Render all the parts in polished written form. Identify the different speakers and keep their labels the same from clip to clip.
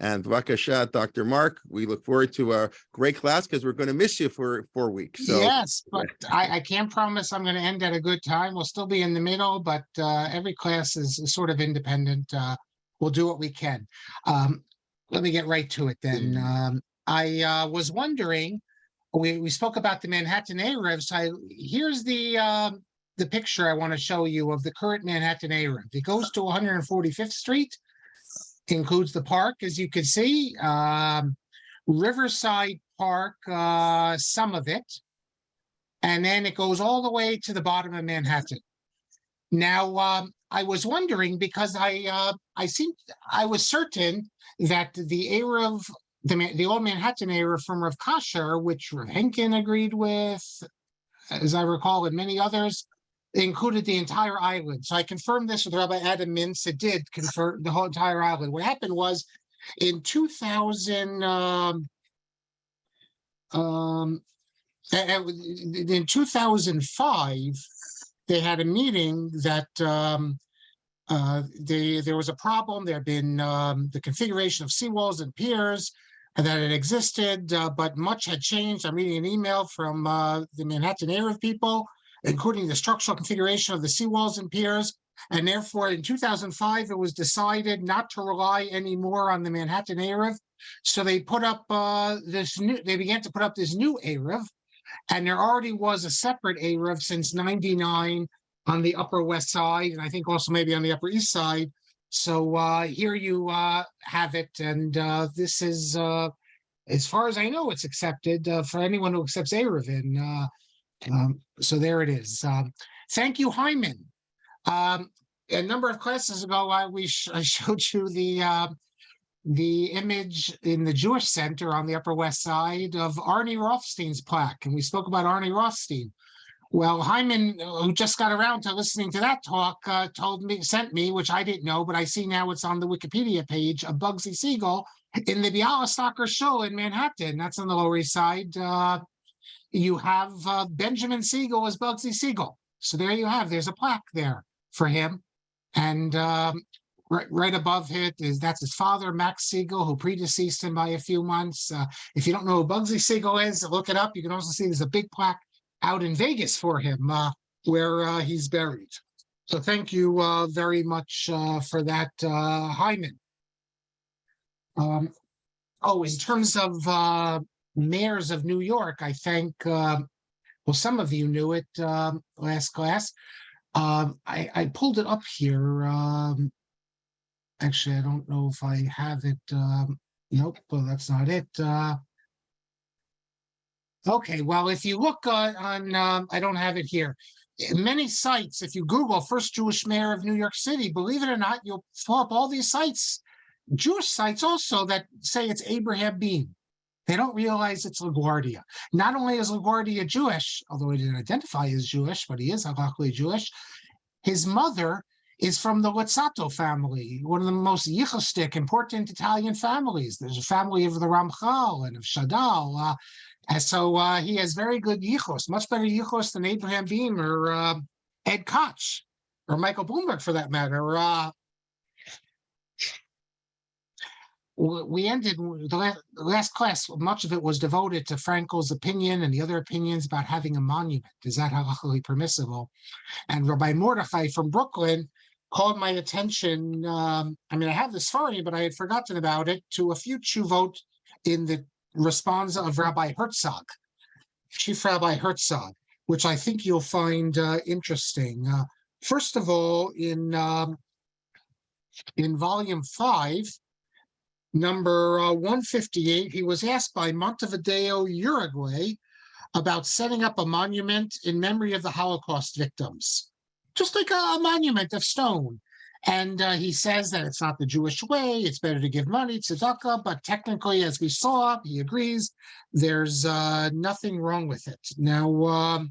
Speaker 1: And Vakasha, Dr. Marc, we look forward to a great class because we're going to miss you for 4 weeks. So
Speaker 2: yes, but I can't promise I'm going to end at a good time. We'll still be in the middle, but every class is sort of independent. We'll do what we can. Let me get right to it then. I was wondering, we spoke about the Manhattan Eruv. So here's the picture I want to show you of the current Manhattan Eruv. It goes to 145th Street, includes the park, as you can see, Riverside Park, some of it, and then it goes all the way to the bottom of Manhattan. Now, I was wondering because I was certain that the Eruv, the old Manhattan Eruv from Rav Kasher, which Rav Henkin agreed with, as I recall, and many others, included the entire island. So I confirmed this with Rabbi Adam Mintz. It did confirm the whole entire island. What happened was in 2005, they had a meeting that there was a problem. There had been the configuration of seawalls and piers that had existed, but much had changed. I'm reading an email from the Manhattan Eruv people, including the structural configuration of the seawalls and piers. And therefore, in 2005, it was decided not to rely anymore on the Manhattan Eruv. So they put up they began to put up this new Eruv. And there already was a separate Eruv since '99 on the Upper West Side, and I think also maybe on the Upper East Side. So here you have it. And this is, as far as I know, it's accepted for anyone who accepts Eruv. So there it is. Thank you, Hyman. A number of classes ago, I showed you the image in the Jewish Center on the Upper West Side of Arnie Rothstein's plaque, and we spoke about Arnie Rothstein. Well, Hyman, who just got around to listening to that talk, sent me, which I didn't know, but I see now it's on the Wikipedia page, a Bugsy Siegel in the Bialystoker show in Manhattan. That's on the Lower East Side. You have Benjamin Siegel as Bugsy Siegel. So there you have, there's a plaque there for him. And right above it that's his father, Max Siegel, who predeceased him by a few months. If you don't know who Bugsy Siegel is, look it up. You can also see there's a big plaque out in Vegas for him where he's buried. So thank you very much for that, Hyman. In terms of mayors of New York, I thank, some of you knew it last class. I pulled it up here. Actually, I don't know if I have it. Nope, well, that's not it. Okay, well, if you look on, I don't have it here. Many sites, if you Google first Jewish mayor of New York City, believe it or not, you'll pull up all these sites, Jewish sites also, that say it's Abraham Bean. They don't realize it's LaGuardia. Not only is LaGuardia Jewish, although he didn't identify as Jewish, but he is halakhically Jewish, his mother is from the Luzzatto family, one of the most yichustic, important Italian families. There's a family of the Ramchal and of Shadal. And so he has very good yichus, much better yichus than Abraham Beam or Ed Koch or Michael Bloomberg, for that matter. We ended the last class, much of it was devoted to Frankel's opinion and the other opinions about having a monument. Is that halakhically permissible? And Rabbi Mordechai from Brooklyn called my attention. I have this story, but I had forgotten about it, to a few tshuvot in the response of Rabbi Herzog, Chief Rabbi Herzog, which I think you'll find interesting. First of all, in volume 5, number 158, he was asked by Montevideo, Uruguay, about setting up a monument in memory of the Holocaust victims, just like a monument of stone. And he says that it's not the Jewish way, it's better to give money, tzedakah, but technically, as we saw, he agrees, there's nothing wrong with it. Now,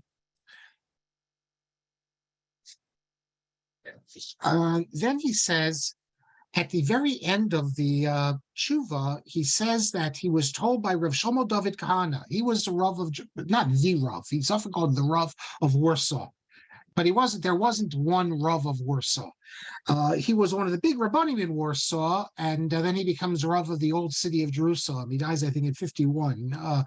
Speaker 2: then he says, at the very end of the tshuva, he says that he was told by Rav Shlomo David Kahana, he was the Rav of, not the Rav, he's often called the Rav of Warsaw. but there wasn't one Rav of Warsaw. He was one of the big Rabbanim in Warsaw, and then he becomes Rav of the old city of Jerusalem. He dies, I think, at 51.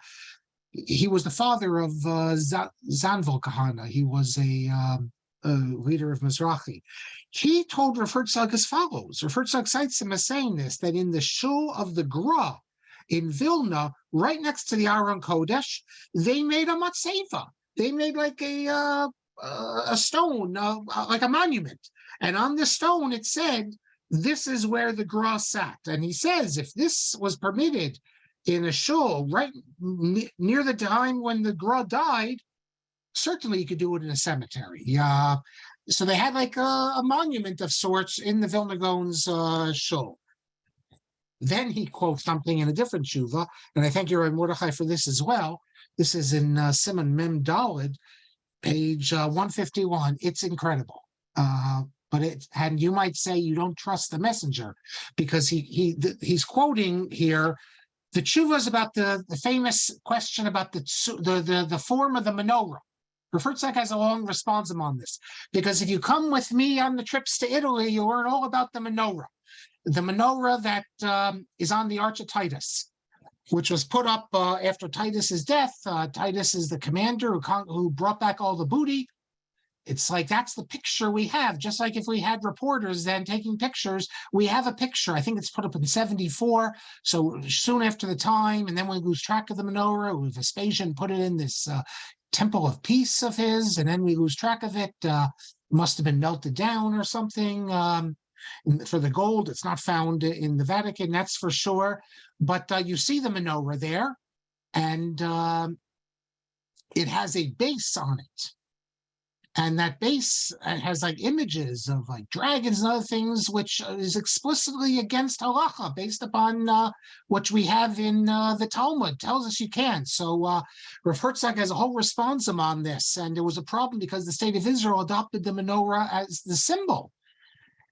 Speaker 2: He was the father of Zanvil Kahana. He was a leader of Mizrahi. He told Rav Herzog as follows. Rav Herzog cites him as saying this, that in the shul of the Gra in Vilna, right next to the Aron Kodesh, they made a matzeva. They made like a stone, like a monument. And on the stone, it said, this is where the Gra sat. And he says, if this was permitted in a shul right near the time when the Gra died, certainly you could do it in a cemetery. So they had like a monument of sorts in the Vilna Gaon's shul. Then he quotes something in a different tshuva, and I thank you, Rabbi Mordechai, for this as well. This is in Simon Mem Daled, page 151. It's incredible. And you might say you don't trust the messenger, because he's quoting here the tshuva is about the famous question about the form of the menorah. Rav Herzog has a long responsum on this, because if you come with me on the trips to Italy, you'll learn all about the menorah. The menorah that is on the Arch of Titus, which was put up after Titus's death. Titus is the commander who brought back all the booty. It's like that's the picture we have. Just like if we had reporters then taking pictures, we have a picture. I think it's put up in 74, so soon after the time, and then we lose track of the menorah. Vespasian put it in this temple of peace of his, and then we lose track of it. Must have been melted down or something. For the gold, it's not found in the Vatican, that's for sure. But you see the menorah there, and it has a base on it. And that base has like images of like dragons and other things, which is explicitly against Halakhah, based upon what we have in the Talmud. Tells us you can't. So Rav Herzog has a whole responsum on this. And there was a problem because the state of Israel adopted the menorah as the symbol.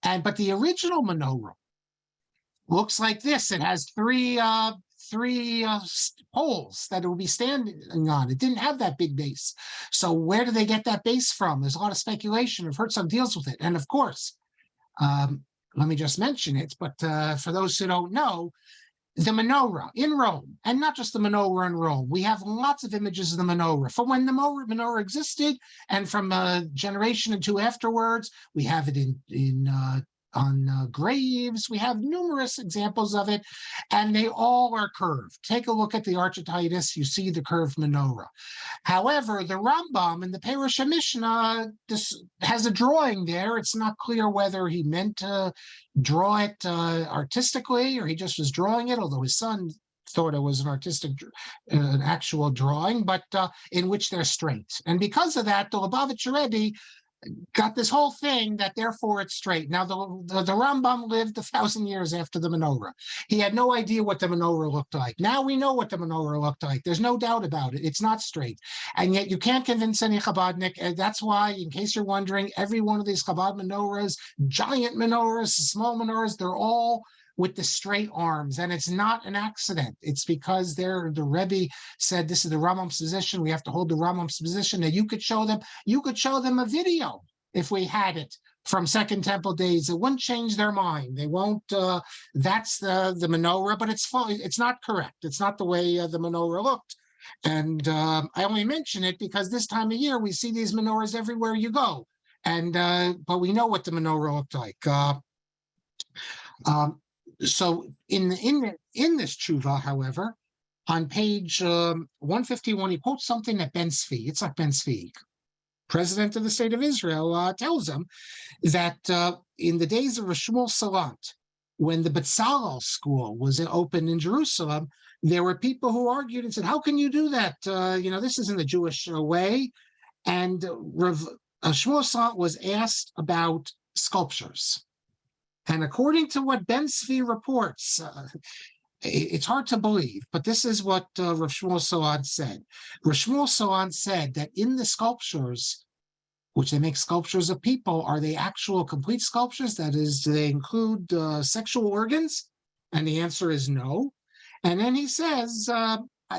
Speaker 2: But the original menorah looks like this. It has three poles that it will be standing on. It didn't have that big base. So where do they get that base from? There's a lot of speculation. I've heard some deals with it. And of course, let me just mention it, but for those who don't know, the menorah in Rome, and not just the menorah in Rome, we have lots of images of the menorah. From when the menorah existed, and from a generation or two afterwards, we have it on graves. We have numerous examples of it, and they all are curved. Take a look at the Arch of Titus, you see the curved menorah. However, the Rambam in the Perush Mishnah has a drawing there. It's not clear whether he meant to draw it artistically or he just was drawing it, although his son thought it was an actual drawing, but in which they're straight. And because of that, the Lubavitcher Rebbe got this whole thing that therefore it's straight. Now, the Rambam lived 1,000 years after the menorah. He had no idea what the menorah looked like. Now we know what the menorah looked like. There's no doubt about it. It's not straight. And yet you can't convince any Chabadnik. And that's why, in case you're wondering, every one of these Chabad menorahs, giant menorahs, small menorahs, they're all with the straight arms, and it's not an accident. It's because the Rebbe said this is the Rambam's position. We have to hold the Rambam's position. And you could show them a video if we had it from Second Temple days. It wouldn't change their mind. They won't. That's the menorah, but it's not correct. It's not the way the menorah looked. And I only mention it because this time of year we see these menorahs everywhere you go, and but we know what the menorah looked like. So in this tshuva, however, on page 151, he quotes something that Ben Tzvi, Yitzhak Ben Tzvi, president of the state of Israel, tells him that in the days of Shmuel Salant, when the Betzalel school was open in Jerusalem, there were people who argued and said, how can you do that? This isn't the Jewish way. And Shmuel Salant was asked about sculptures. And according to what Ben Tzvi reports, it's hard to believe, but this is what Rav Shmuel Salant said. Rav Shmuel Salant said that in the sculptures, which they make sculptures of people, are they actual complete sculptures? That is, do they include sexual organs? And the answer is no. And then he says,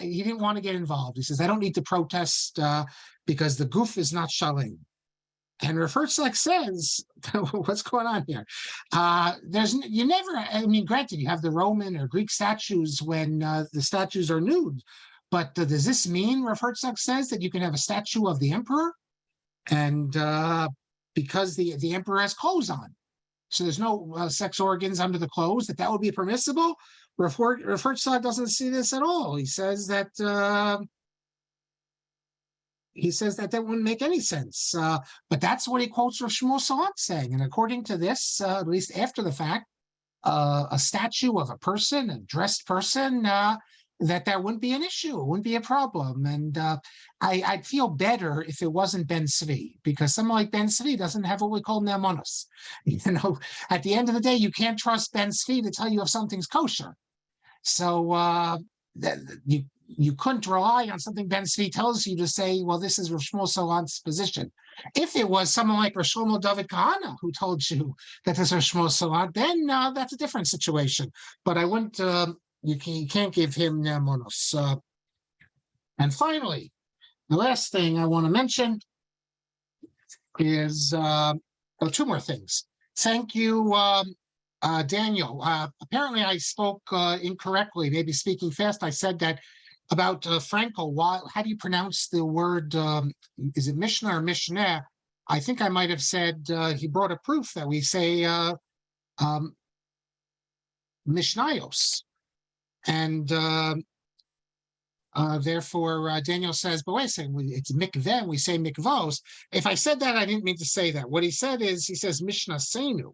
Speaker 2: he didn't want to get involved. He says, I don't need to protest because the guf is not shalem. And Rav Herzog says, what's going on here? You never, I mean, granted, you have the Roman or Greek statues when the statues are nude, but does this mean, Rav Herzog says, that you can have a statue of the emperor? And because the emperor has clothes on, so there's no sex organs under the clothes, that would be permissible? Rav Herzog doesn't see this at all. He says that that wouldn't make any sense. But that's what he quotes Rav Shmuel Salant saying. And according to this, at least after the fact, a statue of a person, a dressed person, that wouldn't be an issue. It wouldn't be a problem. And I'd feel better if it wasn't Ben Zvi, because someone like Ben Zvi doesn't have what we call ne'emonos. At the end of the day, you can't trust Ben Zvi to tell you if something's kosher. So you couldn't rely on something Ben Zvi tells you to say, well, this is Rav Shmuel Salant's position. If it was someone like Rav Shlomo David Kahana who told you that this is Rav Shmuel Salant, then that's a different situation. But I wouldn't, you can't give him ne'emonos. And finally, the last thing I want to mention is two more things. Thank you, Daniel. Apparently I spoke incorrectly, maybe speaking fast. I said that about Frankel. How do you pronounce the word? Is it Mishnah or Mishneh? I think I might have said he brought a proof that we say Mishnayos. And therefore, Daniel says, but wait a second, it's mikveh, we say mikvos. If I said that, I didn't mean to say that. What he said is, he says Mishnah Seinu.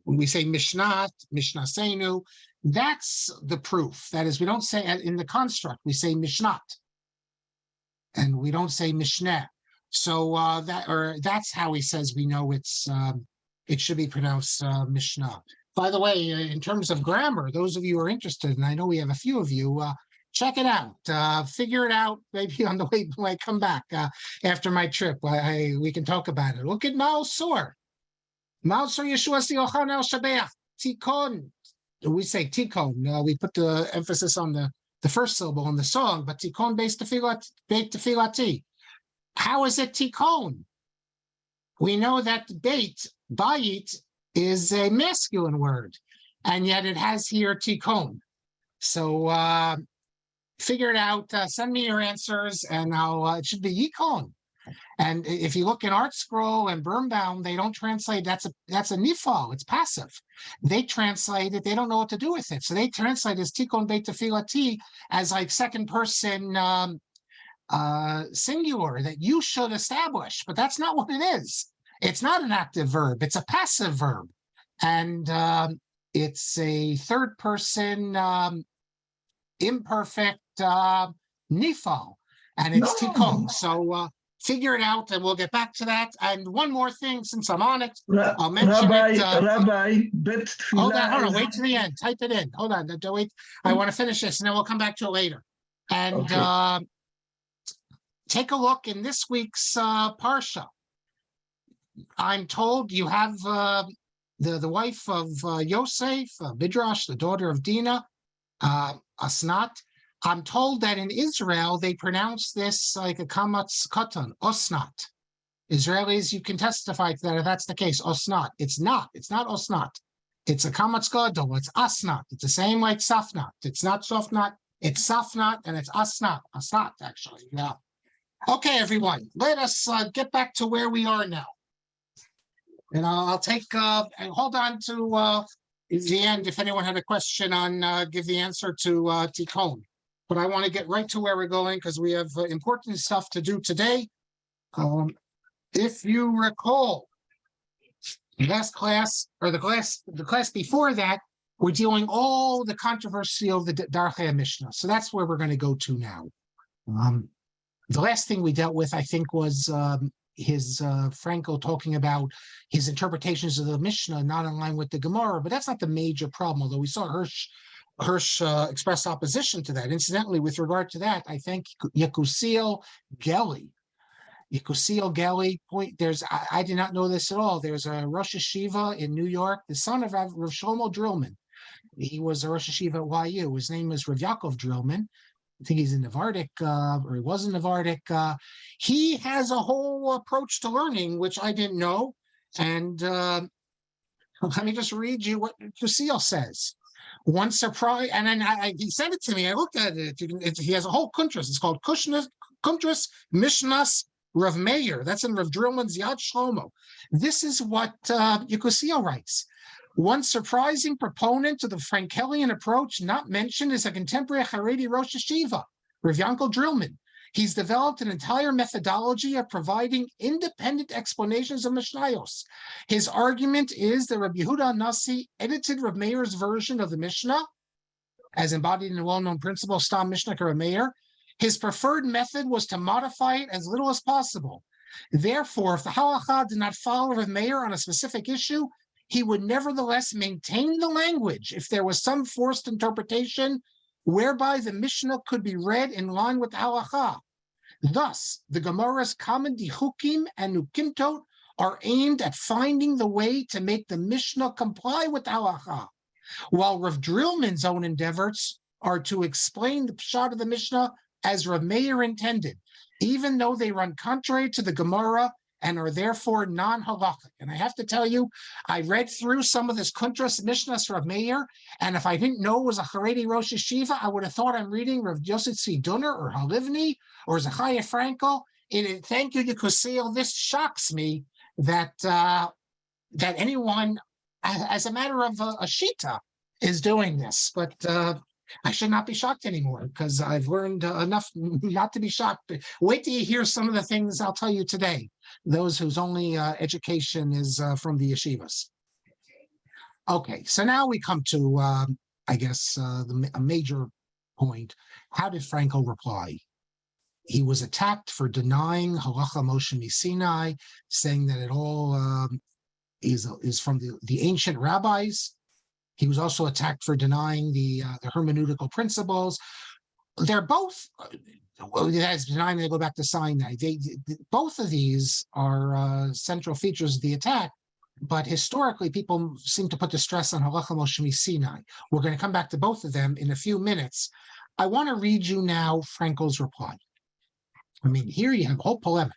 Speaker 2: When we say Mishnat, Mishnah Seinu, that's the proof. That is, we don't say in the construct, we say Mishnat. And we don't say Mishneh. So that's how he says we know it should be pronounced Mishnah. By the way, in terms of grammar, those of you who are interested, and I know we have a few of you, check it out. Figure it out maybe on the way when I come back after my trip. We can talk about it. Look at Maoz Tzur. Maoz Tzur Yeshua Yochanan El Shabeach. Tikon. We say Tikon. We put the emphasis on the first syllable in the song, but Tikon based tefilati. How is it Tikon? We know that bayit, is a masculine word, and yet it has here Tikon. So figure it out. Send me your answers, and it should be Yikon. And if you look in Art Scroll and Birnbaum, they don't translate. That's a nifal. It's passive. They translate it. They don't know what to do with it, so they translate as Tikon beit tefilati as like second person singular that you should establish, but that's not what it is. It's not an active verb. It's a passive verb. And it's a third person imperfect nifal. And it's tikon. So figure it out and we'll get back to that. And one more thing, since I'm on it, I'll mention it.
Speaker 3: Rabbi,
Speaker 2: hold on, wait to the end. Type it in. Hold on, don't wait. I want to finish this and then we'll come back to it later. And take a look in this week's Parsha. I'm told you have the wife of Yosef, Midrash, the daughter of Dinah, Asnat. I'm told that in Israel, they pronounce this like a kamatz katan, Osnat. Israelis, you can testify to that if that's the case, Osnat. It's not Osnat. It's a kamatz gadol, it's Asnat. It's the same like Safnat. It's not Sofnat, it's Safnat, and it's Asnat, actually, yeah. Okay, everyone, let us get back to where we are now. And I'll take, hold on to the end if anyone had a question on, give the answer to Tikon. But I want to get right to where we're going because we have important stuff to do today. If you recall, last class, or the class before that, we're dealing all the controversy of the Darchei Mishnah. So that's where we're going to go to now. The last thing we dealt with, I think, was his Frankel talking about his interpretations of the Mishnah not in line with the Gemara, but that's not the major problem, although we saw Hirsch express opposition to that. Incidentally, with regard to that, I think Yekusiel Geli point, I did not know this at all. There's a Rosh Hashiva in New York, the son of Rav Shlomo Drillman. He was a Rosh Hashiva at YU. His name is Rav Yaakov Drillman. I think he's in Navardic, or he was in Navardic. He has a whole approach to learning, which I didn't know. And let me just read you what Lucille says. One surprise, and then he sent it to me. I looked at it. He has a whole kuntras. It's called Kuntras Mishnas Rav Meir. That's in Rav Drillman's Yad Shlomo. This is what Yekusiel writes. One surprising proponent to the Frankelian approach not mentioned is a contemporary Haredi Rosh Yeshiva, Rav Yankel Drillman. He's developed an entire methodology of providing independent explanations of Mishnayos. His argument is that Rabbi Yehuda Nasi edited Rav Meir's version of the Mishnah, as embodied in the well-known principle Stam Mishnah Rav Meir. His preferred method was to modify it as little as possible. Therefore, if the Halakhah did not follow Rav Meir on a specific issue, he would nevertheless maintain the language if there was some forced interpretation whereby the Mishnah could be read in line with the Halakhah. Thus, the Gemara's common dichukim and nukimtot are aimed at finding the way to make the Mishnah comply with the Halakhah, while Rav Drillman's own endeavors are to explain the pshat of the Mishnah as Rav Meir intended, even though they run contrary to the Gemara and are therefore non-halakhic. And I have to tell you, I read through some of this Kuntras Mishnahs Rav Meir, and if I didn't know it was a Haredi Rosh Yeshiva, I would have thought I'm reading Rav Yosef Tzvi Dunner or Halivni or Zechariah Frankel. Thank you, Yekusiel. This shocks me that that anyone, as a matter of a shita, is doing this. But I should not be shocked anymore because I've learned enough not to be shocked. Wait till you hear some of the things I'll tell you today, those whose only education is from the yeshivas. Okay, so now we come to, I guess, a major point. How did Frankel reply? He was attacked for denying Halakhah Moshe mi-Sinai, saying that it all is from the ancient rabbis. He was also attacked for denying the hermeneutical principles. They're both, that's denying they go back to Sinai. Both of these are central features of the attack, but historically people seem to put the stress on Halakhah Moshe mi-Sinai. We're going to come back to both of them in a few minutes. I want to read you now Frankel's reply. I mean, here you have a whole polemic.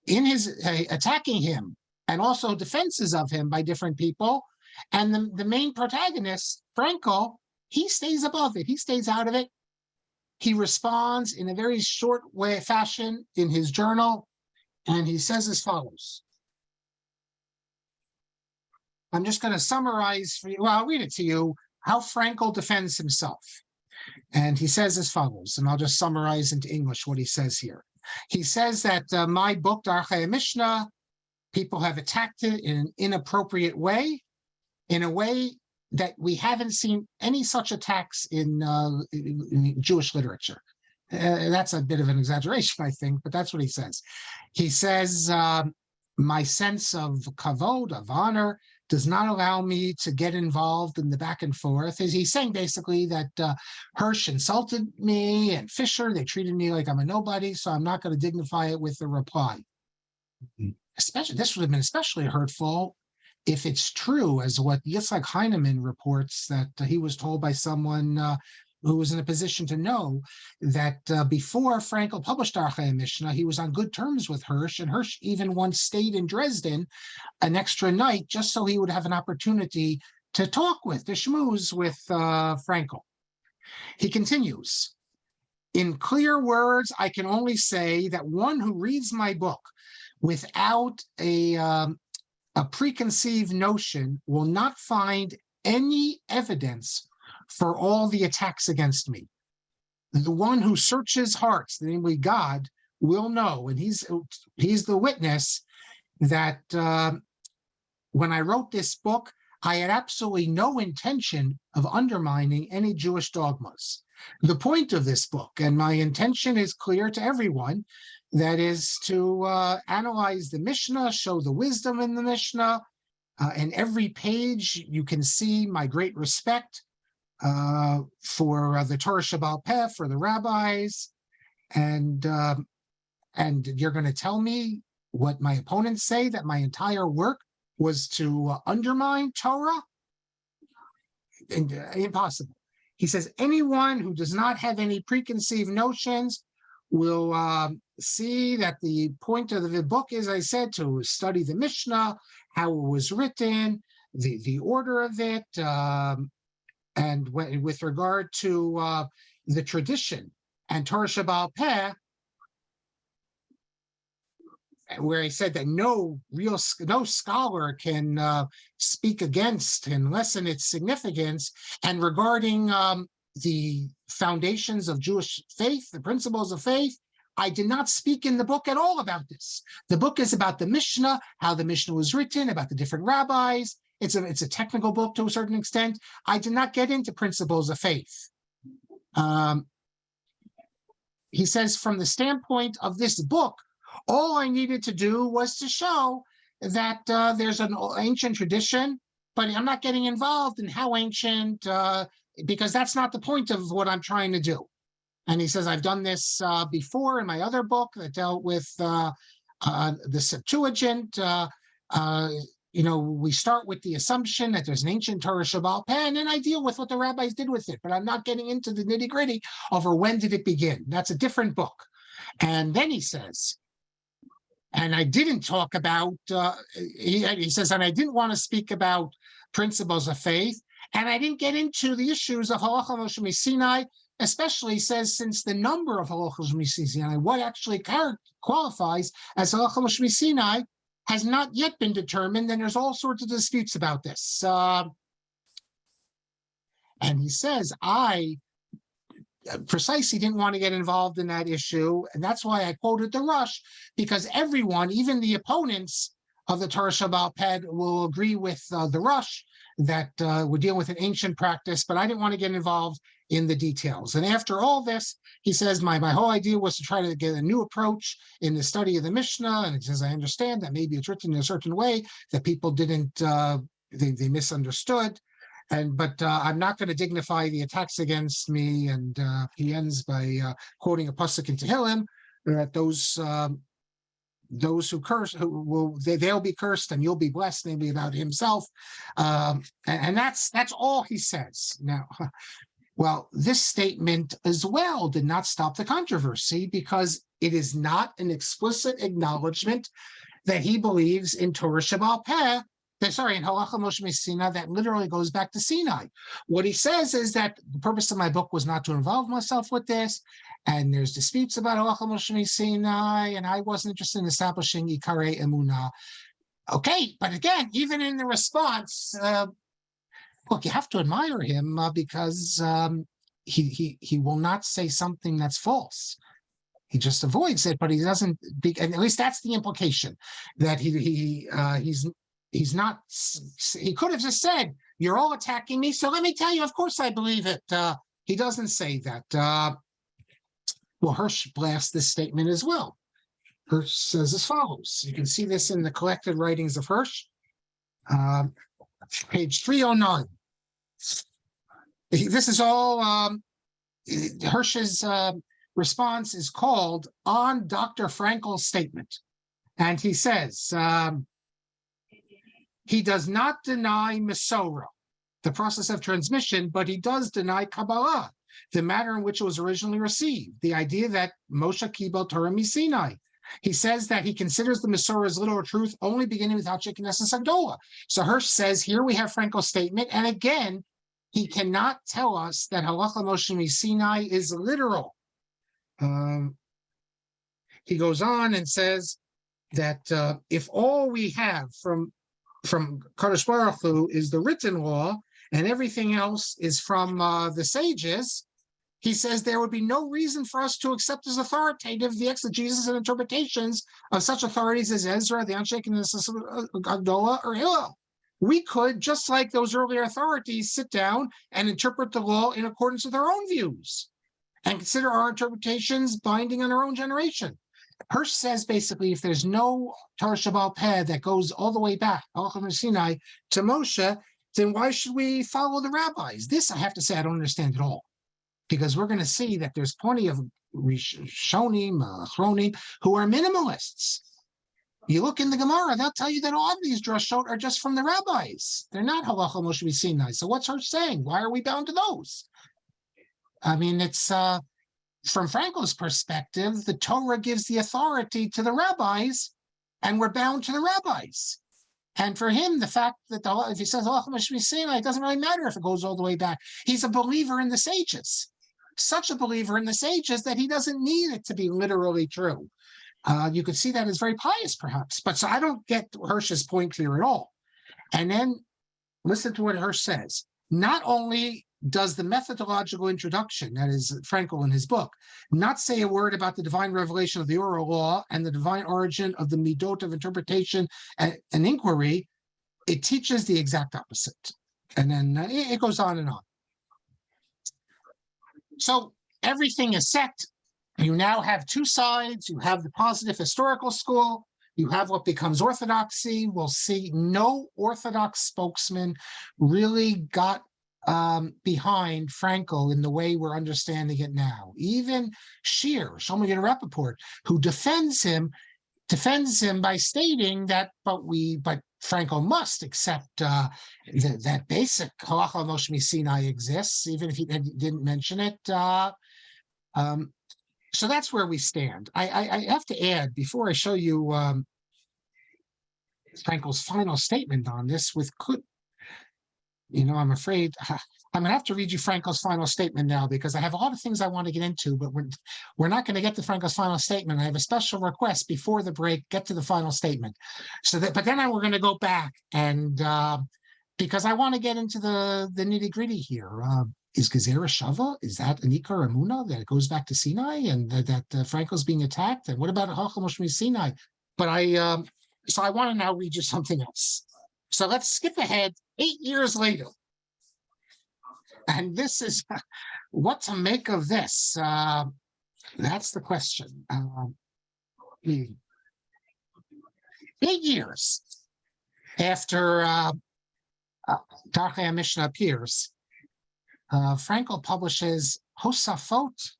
Speaker 2: In his attacking him and also defenses of him by different people, and the main protagonist, Frankel, he stays above it. He stays out of it. He responds in a very short fashion in his journal, and he says as follows. I'm just going to summarize for you. Well, I'll read it to you, how Frankel defends himself. And he says as follows, and I'll just summarize into English what he says here. He says that my book, Darchei Mishnah, people have attacked it in an inappropriate way, in a way that we haven't seen any such attacks in Jewish literature. That's a bit of an exaggeration, I think, but that's what he says. He says, my sense of kavod, of honor, does not allow me to get involved in the back and forth. He's saying basically that Hirsch insulted me and Fisher, they treated me like I'm a nobody, so I'm not going to dignify it with a reply. Especially, this would have been especially hurtful if it's true, as what Yitzhak Heinemann reports, that he was told by someone who was in a position to know that before Frankel published Darchei Mishnah, he was on good terms with Hirsch, and Hirsch even once stayed in Dresden an extra night just so he would have an opportunity to talk with, to schmooze with Frankel. He continues, in clear words, I can only say that one who reads my book without a preconceived notion will not find any evidence for all the attacks against me. The one who searches hearts, namely God, will know, and he's the witness that when I wrote this book, I had absolutely no intention of undermining any Jewish dogmas. The point of this book, and my intention is clear to everyone, that is to analyze the Mishnah, show the wisdom in the Mishnah, and every page you can see my great respect for the Torah Shabbat Peh, for the rabbis, and you're going to tell me what my opponents say, that my entire work was to undermine Torah? And, impossible. He says, anyone who does not have any preconceived notions will see that the point of the book is, I said, to study the Mishnah, how it was written, the order of it, and with regard to the tradition and Torah Sheba'al Peh, where he said that no scholar can speak against and lessen its significance, and regarding the foundations of Jewish faith, the principles of faith, I did not speak in the book at all about this. The book is about the Mishnah, how the Mishnah was written, about the different rabbis. It's a technical book to a certain extent. I did not get into principles of faith. He says, from the standpoint of this book, all I needed to do was to show that there's an ancient tradition, but I'm not getting involved in how ancient, because that's not the point of what I'm trying to do. And he says, I've done this before in my other book that dealt with the Septuagint. We start with the assumption that there's an ancient Torah Sheba'al Peh, and then I deal with what the rabbis did with it, but I'm not getting into the nitty-gritty over when did it begin. That's a different book. And then he says, and I didn't talk about, he says, and I didn't want to speak about principles of faith, and I didn't get into the issues of Halakhah le-Moshe mi-Sinai, especially, he says, since the number of Halakhah le-Moshe mi-Sinai, what actually qualifies as Halakhah le-Moshe mi-Sinai, has not yet been determined, and there's all sorts of disputes about this. And he says, I precisely didn't want to get involved in that issue, and that's why I quoted the Rush, because everyone, even the opponents of the Torah Sheba'al Peh, will agree with the Rush that we're dealing with an ancient practice, but I didn't want to get involved in the details. And after all this, he says, my whole idea was to try to get a new approach in the study of the Mishnah. And he says, I understand that maybe it's written in a certain way that people didn't, they misunderstood. But I'm not going to dignify the attacks against me. And he ends by quoting a pasuk in Tehillim that those who curse, they'll be cursed and you'll be blessed, namely about himself. And that's all he says. Now, well, this statement as well did not stop the controversy, because it is not an explicit acknowledgement that he believes in Torah Sheba'al Peh, in Halakhah le-Moshe mi-Sinai, that literally goes back to Sinai. What he says is that the purpose of my book was not to involve myself with this, and there's disputes about Halakhah le-Moshe mi-Sinai, and I wasn't interested in establishing Ikarei Emunah. Okay, but again, even in the response, look, you have to admire him because he will not say something that's false. He just avoids it, but he doesn't. And at least that's the implication, that he's not. He could have just said, "You're all attacking me, so let me tell you. Of course, I believe it." He doesn't say that. Well, Hirsch blasts this statement as well. Hirsch says as follows. You can see this in the collected writings of Hirsch, page 309. This is all Hirsch's response is called On Dr. Frankel's Statement. And he says, he does not deny Menorah, the process of transmission, but he does deny Kabbalah, the manner in which it was originally received, the idea that Moshe Kibel Torah mi-Sinai. He says that he considers the Menorah as literal truth only beginning with Hachei Knesset Agdola. So Hirsch says, here we have Frankel's statement, and again, he cannot tell us that Halakhah le-Moshe mi-Sinai is literal. He goes on and says that if all we have from Kadosh Baruch Hu is the written law, and everything else is from the sages, he says there would be no reason for us to accept as authoritative the exegesis and interpretations of such authorities as Ezra, the Hachei Knesset Agdola, or Hillel. We could, just like those earlier authorities, sit down and interpret the law in accordance with our own views and consider our interpretations binding on our own generation. Hirsch says basically, if there's no Torah Sheba'al Peh that goes all the way back, Halakhah le-Moshe mi-Sinai, to Moshe, then why should we follow the rabbis? This, I have to say, I don't understand at all, because we're going to see that there's plenty of Rishonim, Achronim, who are minimalists. You look in the Gemara, they'll tell you that all of these drashot are just from the rabbis. They're not Halakhah le-Moshe mi-Sinai. So what's Hirsch saying? Why are we bound to those? I mean, it's from Frankel's perspective, the Torah gives the authority to the rabbis, and we're bound to the rabbis. And for him, the fact that if he says Halakhah mi-Sinai, it doesn't really matter if it goes all the way back. He's a believer in the sages, such a believer in the sages that he doesn't need it to be literally true. You could see that as very pious, perhaps. But so I don't get Hirsch's point here at all. And then listen to what Hirsch says. Not only does the methodological introduction, that is Frankel in his book, not say a word about the divine revelation of the oral law and the divine origin of the midot of interpretation and inquiry, it teaches the exact opposite. And then it goes on and on. So everything is set. You now have two sides. You have the positive historical school. You have what becomes Orthodoxy. We'll see no Orthodox spokesman really got behind Frankel in the way we're understanding it now. Even Scheer, Shlomo Rappaport, who defends him by stating that, but Frankel must accept that basic Halakhah Moshe mi-Sinai exists, even if he didn't mention it. So that's where we stand. I have to add, before I show you Frankel's final statement on this, I'm afraid I'm going to have to read you Frankel's final statement now, because I have a lot of things I want to get into, but we're not going to get to Frankel's final statement. I have a special request before the break, get to the final statement. But then we're going to go back and because I want to get into the nitty gritty here. Is Gezerah Shava? Is that an Ikar Emunah that it goes back to Sinai and that Frankel's being attacked? And what about Halakhah Moshe mi-Sinai? But so I want to now read you something else. So let's skip ahead 8 years later. And this is what to make of this. That's the question. 8 years after Darchei Mishnah appears, Frankel publishes Hosafot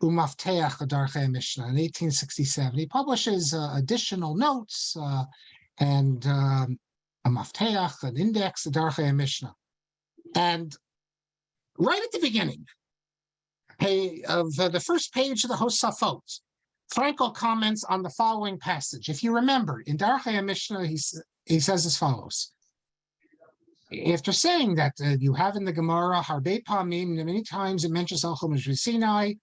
Speaker 2: Umafteach Darchei Mishnah in 1867. He publishes additional notes and a mafteach, an index of Darchei Mishnah. And right at the beginning of the first page of the Hosafot, Frankel comments on the following passage. If you remember, in Darchei Mishnah, he says as follows. After saying that you have in the Gemara, Harbe Pamim, many times it mentions Halakhah Moshe mi-Sinai,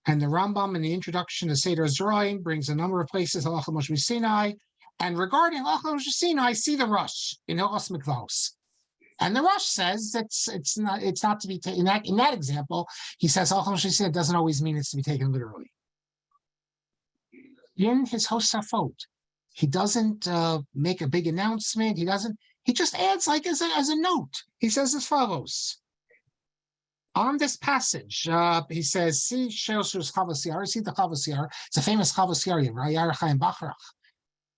Speaker 2: and the Rambam in the introduction to Seder Zeraim brings a number of places Halakhah Moshe mi-Sinai. And regarding Halakhah Moshe mi-Sinai, see the Rosh in Hilchos Mikvos. And the Rosh says it's not to be taken. In that example, he says Halakhah Moshe mi-Sinai doesn't always mean it's to be taken literally. In his Hosafot, he doesn't make a big announcement. He just adds as a note. He says as follows. On this passage, he says, see Sheoshur's Chavos, see the Chavos. It's a famous Chavos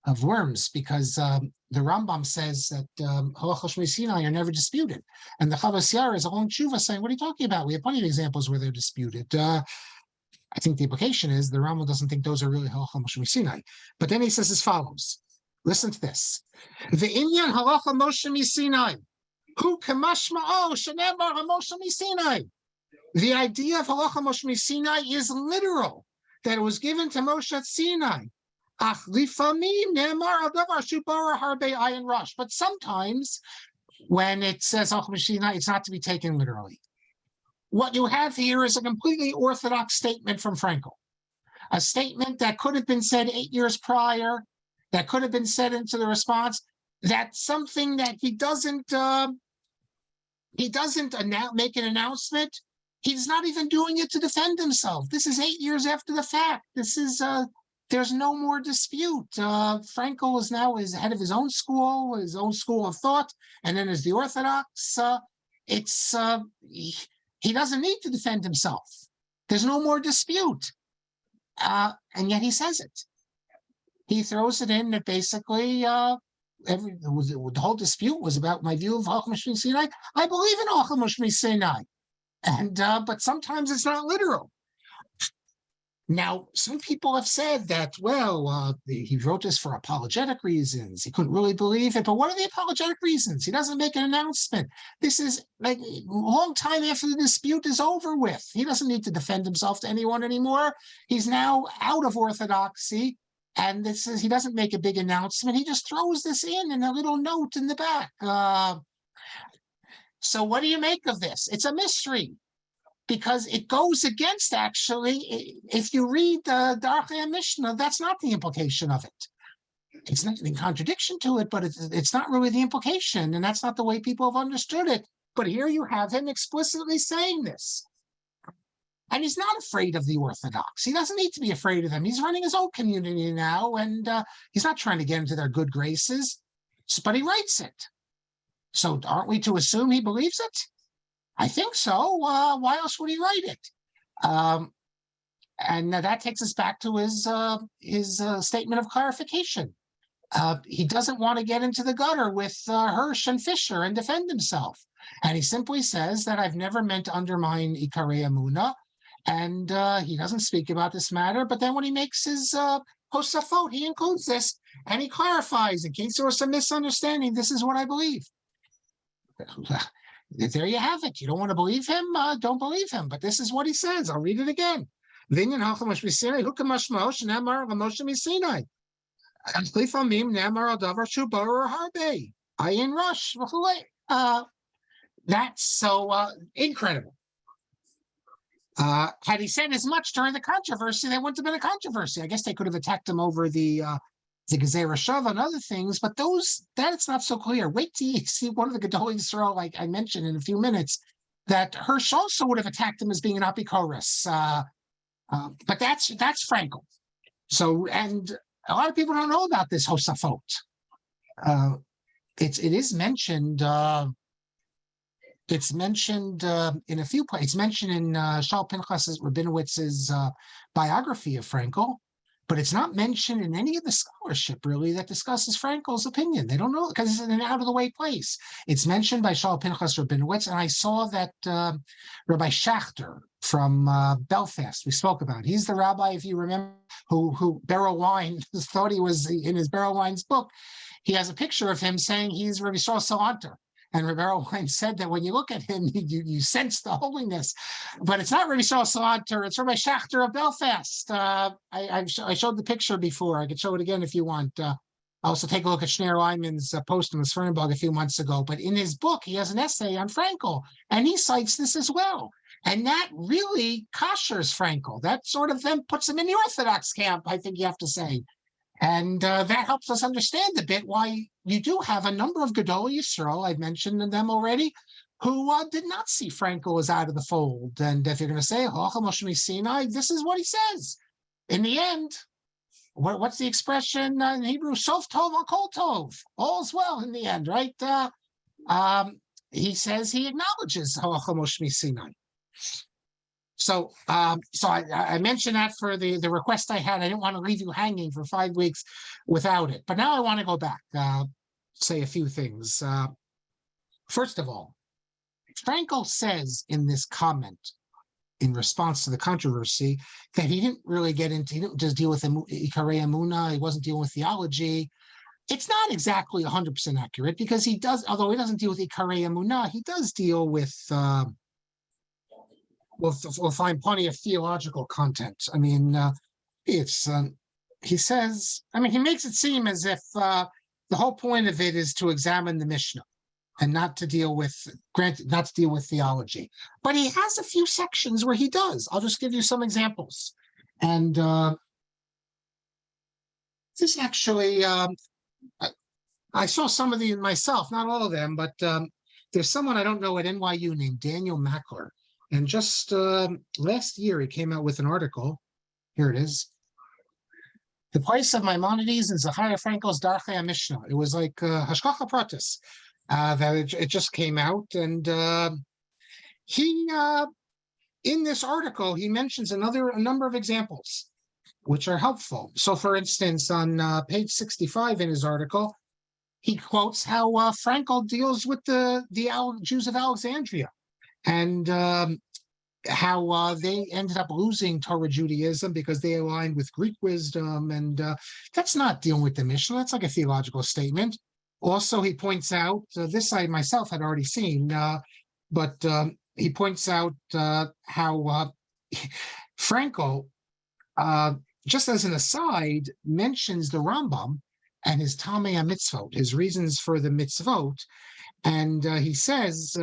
Speaker 2: of worms, because the Rambam says that Halakhah Moshe mi-Sinai are never disputed. And the Chavos is a long tshuva saying, what are you talking about? We have plenty of examples where they're disputed. I think the implication is the Rambam doesn't think those are really Halakhah Moshe mi-Sinai. But then he says as follows. Listen to this. The inyan Halakhah Moshe mi-Sinai. Hu kamashma'o shenemar Moshe mi-Sinai. The idea of Halakhah Moshe mi-Sinai is literal, that it was given to Moshe at Sinai. Ach lifamim nemar adavar shubara harbe ayin rush. But sometimes when it says Halakhah Moshe mi-Sinai, it's not to be taken literally. What you have here is a completely orthodox statement from Frankel. A statement that could have been said 8 years prior, that could have been said into the response, that's something that he doesn't make an announcement. He's not even doing it to defend himself. This is 8 years after the fact. This is, there's no more dispute. Frankel is now head of his own school of thought, and then as the Orthodox, he doesn't need to defend himself. There's no more dispute. And yet he says it. He throws it in that basically the whole dispute was about my view of Halakhah Moshe mi-Sinai. I believe in Halakhah Moshe mi-Sinai. And but sometimes it's not literal. Now, some people have said that, well, he wrote this for apologetic reasons. He couldn't really believe it. But what are the apologetic reasons? He doesn't make an announcement. This is like a long time after the dispute is over with. He doesn't need to defend himself to anyone anymore. He's now out of Orthodoxy. And this is, he doesn't make a big announcement. He just throws this in a little note in the back. So what do you make of this? It's a mystery, because it goes against, actually, if you read the Darchei Mishnah, that's not the implication of it. It's not in contradiction to it, but it's not really the implication, and that's not the way people have understood it. But here you have him explicitly saying this. And he's not afraid of the Orthodox. He doesn't need to be afraid of them. He's running his own community now, and he's not trying to get into their good graces, but he writes it. So aren't we to assume he believes it? I think so. Why else would he write it? And that takes us back to his statement of clarification. He doesn't want to get into the gutter with Hirsch and Fisher and defend himself. And he simply says that I've never meant to undermine Ikarei Emunah. And he doesn't speak about this matter. But then when he makes his Tosafot, he includes this and he clarifies, in case there was some misunderstanding, this is what I believe. There you have it. You don't want to believe him? Don't believe him. But this is what he says. I'll read it again. Vinyan hachamash mi-Sinai, hukamash Moshe, namar le-Moshe mi-Sinai. Lifamim namar al-davar shubar or harbe. Ayin rush. That's so incredible. Had he said as much during the controversy, there wouldn't have been a controversy. I guess they could have attacked him over the Gezerah Shava and other things, but that's not so clear. Wait till you see one of the Gedolei Yisrael, like I mentioned in a few minutes, that Hirsch also would have attacked him as being an apikoros. But that's Frankel. So, and a lot of people don't know about this Hosafot. It is mentioned. It's mentioned in a few places. It's mentioned in Shaul Pinchas Rabinowitz's biography of Frankel. But it's not mentioned in any of the scholarship, really, that discusses Frankel's opinion. They don't know, because it's in an out-of-the-way place. It's mentioned by Shaul Pinchas Rabinowitz, and I saw that Rabbi Schachter from Belfast, we spoke about. He's the rabbi, if you remember, who Beryl Wine thought he was in his Beryl Wine's book. He has a picture of him saying he's Rabbi Shaul Salanter. And Beryl Wine said that when you look at him, you sense the holiness. But it's not Rabbi Shaul Salanter, it's Rabbi Schachter of Belfast. I showed the picture before. I could show it again if you want. Also take a look at Schneur Lyman's post on the Fernbug a few months ago. But in his book, he has an essay on Frankel, and he cites this as well. And that really koshers Frankel. That sort of then puts him in the Orthodox camp, I think you have to say. And that helps us understand a bit why you do have a number of Gedolei Yisrael, I've mentioned them already, who did not see Frankel as out of the fold. And if you're going to say, Halakhah Moshe mi-Sinai, this is what he says. In the end, what's the expression in Hebrew? Sof tov kol tov. All's well in the end, right? He says he acknowledges Halakhah Moshe mi-Sinai. So I mentioned that for the request I had. I didn't want to leave you hanging for 5 weeks without it. But now I want to go back, say a few things. First of all, Frankel says in this comment, in response to the controversy, that he didn't really he didn't just deal with Ikarei Emunah, he wasn't dealing with theology. It's not exactly 100% accurate, because he does, although he doesn't deal with Ikarei Emunah, he does deal with... We'll find plenty of theological content. I mean, he says, I mean, he makes it seem as if the whole point of it is to examine the Mishnah and not to deal with, not to deal with theology. But he has a few sections where he does. I'll just give you some examples. And this actually, I saw some of these myself, not all of them, but there's someone I don't know at NYU named Daniel Mackler. And just last year, he came out with an article. Here it is. The place of Maimonides and Zechariah Frankel's Darchei Mishnah. It was like Hashgacha Pratis. That it just came out. And he, in this article, he mentions a number of examples, which are helpful. So, for instance, on page 65 in his article, he quotes how Frankel deals with the Jews of Alexandria. And how they ended up losing Torah Judaism because they aligned with Greek wisdom, and that's not dealing with the Mishnah. That's like a theological statement. Also, he points out, this I myself had already seen, but he points out how Frankel, just as an aside, mentions the Rambam and his Tamei HaMitzvot, his reasons for the mitzvot, and he says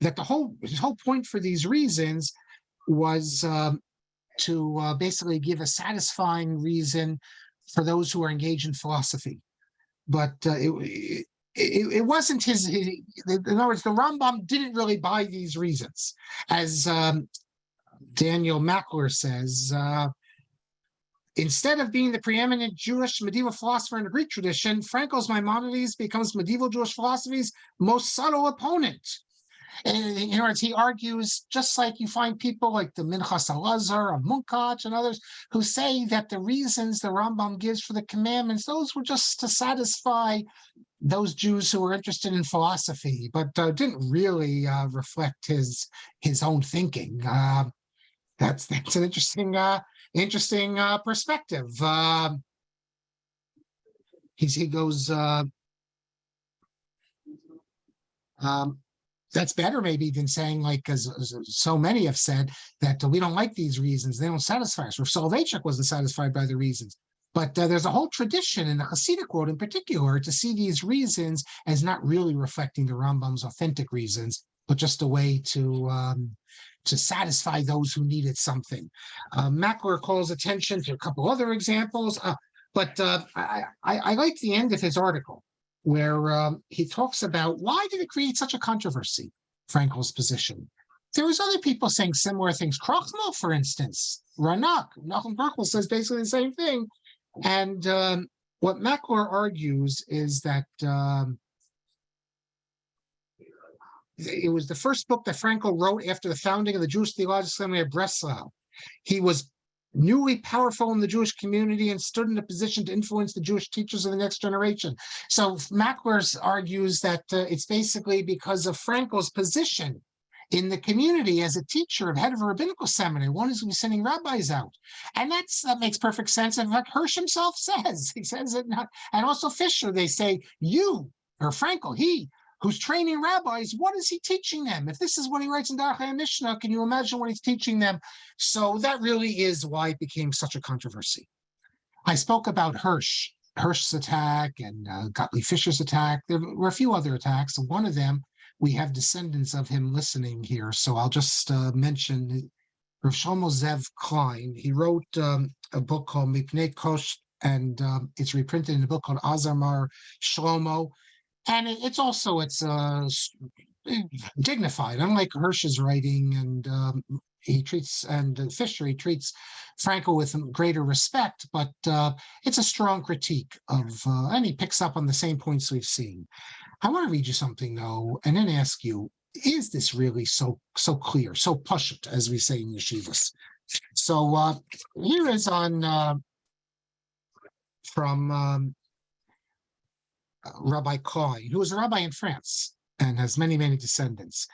Speaker 2: that his whole point for these reasons was to basically give a satisfying reason for those who are engaged in philosophy. But it wasn't his. In other words, the Rambam didn't really buy these reasons, as Daniel Mackler says. Instead of being the preeminent Jewish medieval philosopher in the Greek tradition, Frankel's Maimonides becomes medieval Jewish philosophy's most subtle opponent. And in other words, he argues, just like you find people like the Minchas Elazar of Munkach and others who say that the reasons the Rambam gives for the commandments, those were just to satisfy those Jews who were interested in philosophy, but didn't really reflect his own thinking. That's an interesting perspective. He goes. That's better maybe than saying, like, as so many have said, that we don't like these reasons, they don't satisfy us. Rav Soloveitchik wasn't satisfied by the reasons. But there's a whole tradition in the Hasidic world in particular to see these reasons as not really reflecting the Rambam's authentic reasons, but just a way to satisfy those who needed something. Mackler calls attention to a couple other examples, but I like the end of his article, where he talks about why did it create such a controversy, Frankel's position. There was other people saying similar things. Krochmal, for instance, Ranak, Nachum Krochmal says basically the same thing. And what Mackler argues is that it was the first book that Frankel wrote after the founding of the Jewish Theological Seminary of Breslau. He was newly powerful in the Jewish community and stood in a position to influence the Jewish teachers of the next generation. So Mackler argues that it's basically because of Frankel's position in the community as a teacher and head of a rabbinical seminary, one who's sending rabbis out. And that makes perfect sense. In fact, Hirsch himself says, he says it not, and also Fisher, they say, you, or Frankel, he, who's training rabbis, what is he teaching them? If this is what he writes in Darchei Mishnah, can you imagine what he's teaching them? So that really is why it became such a controversy. I spoke about Hirsch's attack and Gottlieb Fischer's attack. There were a few other attacks. One of them, we have descendants of him listening here, so I'll just mention Rav Shlomo Zev Klein. He wrote a book called Mipnei Kosh, and it's reprinted in a book called Azamar Shlomo. And it's dignified, unlike Hirsch's writing, and Fisher, he treats Frankel with greater respect, but it's a strong critique of, and he picks up on the same points we've seen. I want to read you something though, and then ask you, is this really so clear, so pashut, as we say in yeshivas? So here is from Rabbi Klein, who was a rabbi in France and has many, many descendants.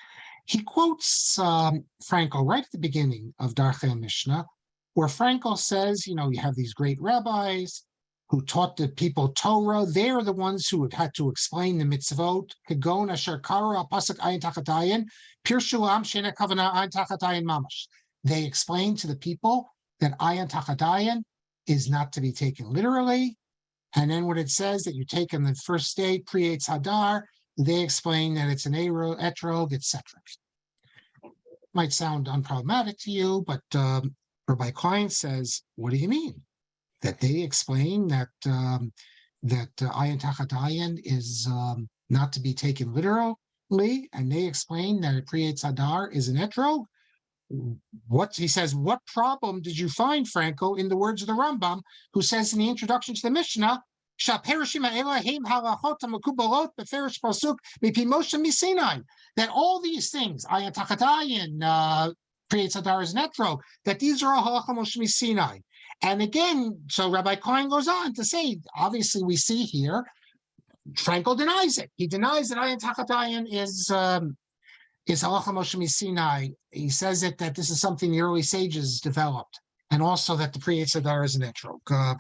Speaker 2: He quotes Frankel right at the beginning of Darchei Mishnah, where Frankel says, you have these great rabbis who taught the people Torah. They're the ones who had to explain the mitzvot. Kagon asher kara pasuk ayin tahat ayin, pirshu am shena kavana ayin tahat ayin mamash. They explained to the people that ayin tahat ayin is not to be taken literally. And then when it says that you take on the first day, creates hadar, they explain that it's an etrog, etc. Might sound unproblematic to you, but Rabbi Klein says, what do you mean? That they explain that ayin tachat ayin is not to be taken literally, and they explain that it creates hadar is an etrog? He says, what problem did you find, Frankel, in the words of the Rambam, who says in the introduction to the Mishnah, that all these things, ayin tachat ayin, creates hadar as netro, that these are all Halakhah Moshe mi-Sinai. And again, so Rabbi Klein goes on to say, obviously we see here, Frankel denies it. He denies that ayin tachat ayin is Halakhah Moshe mi-Sinai. He says it that this is something the early sages developed, and also that the pre-Eitz hadar is an etrog.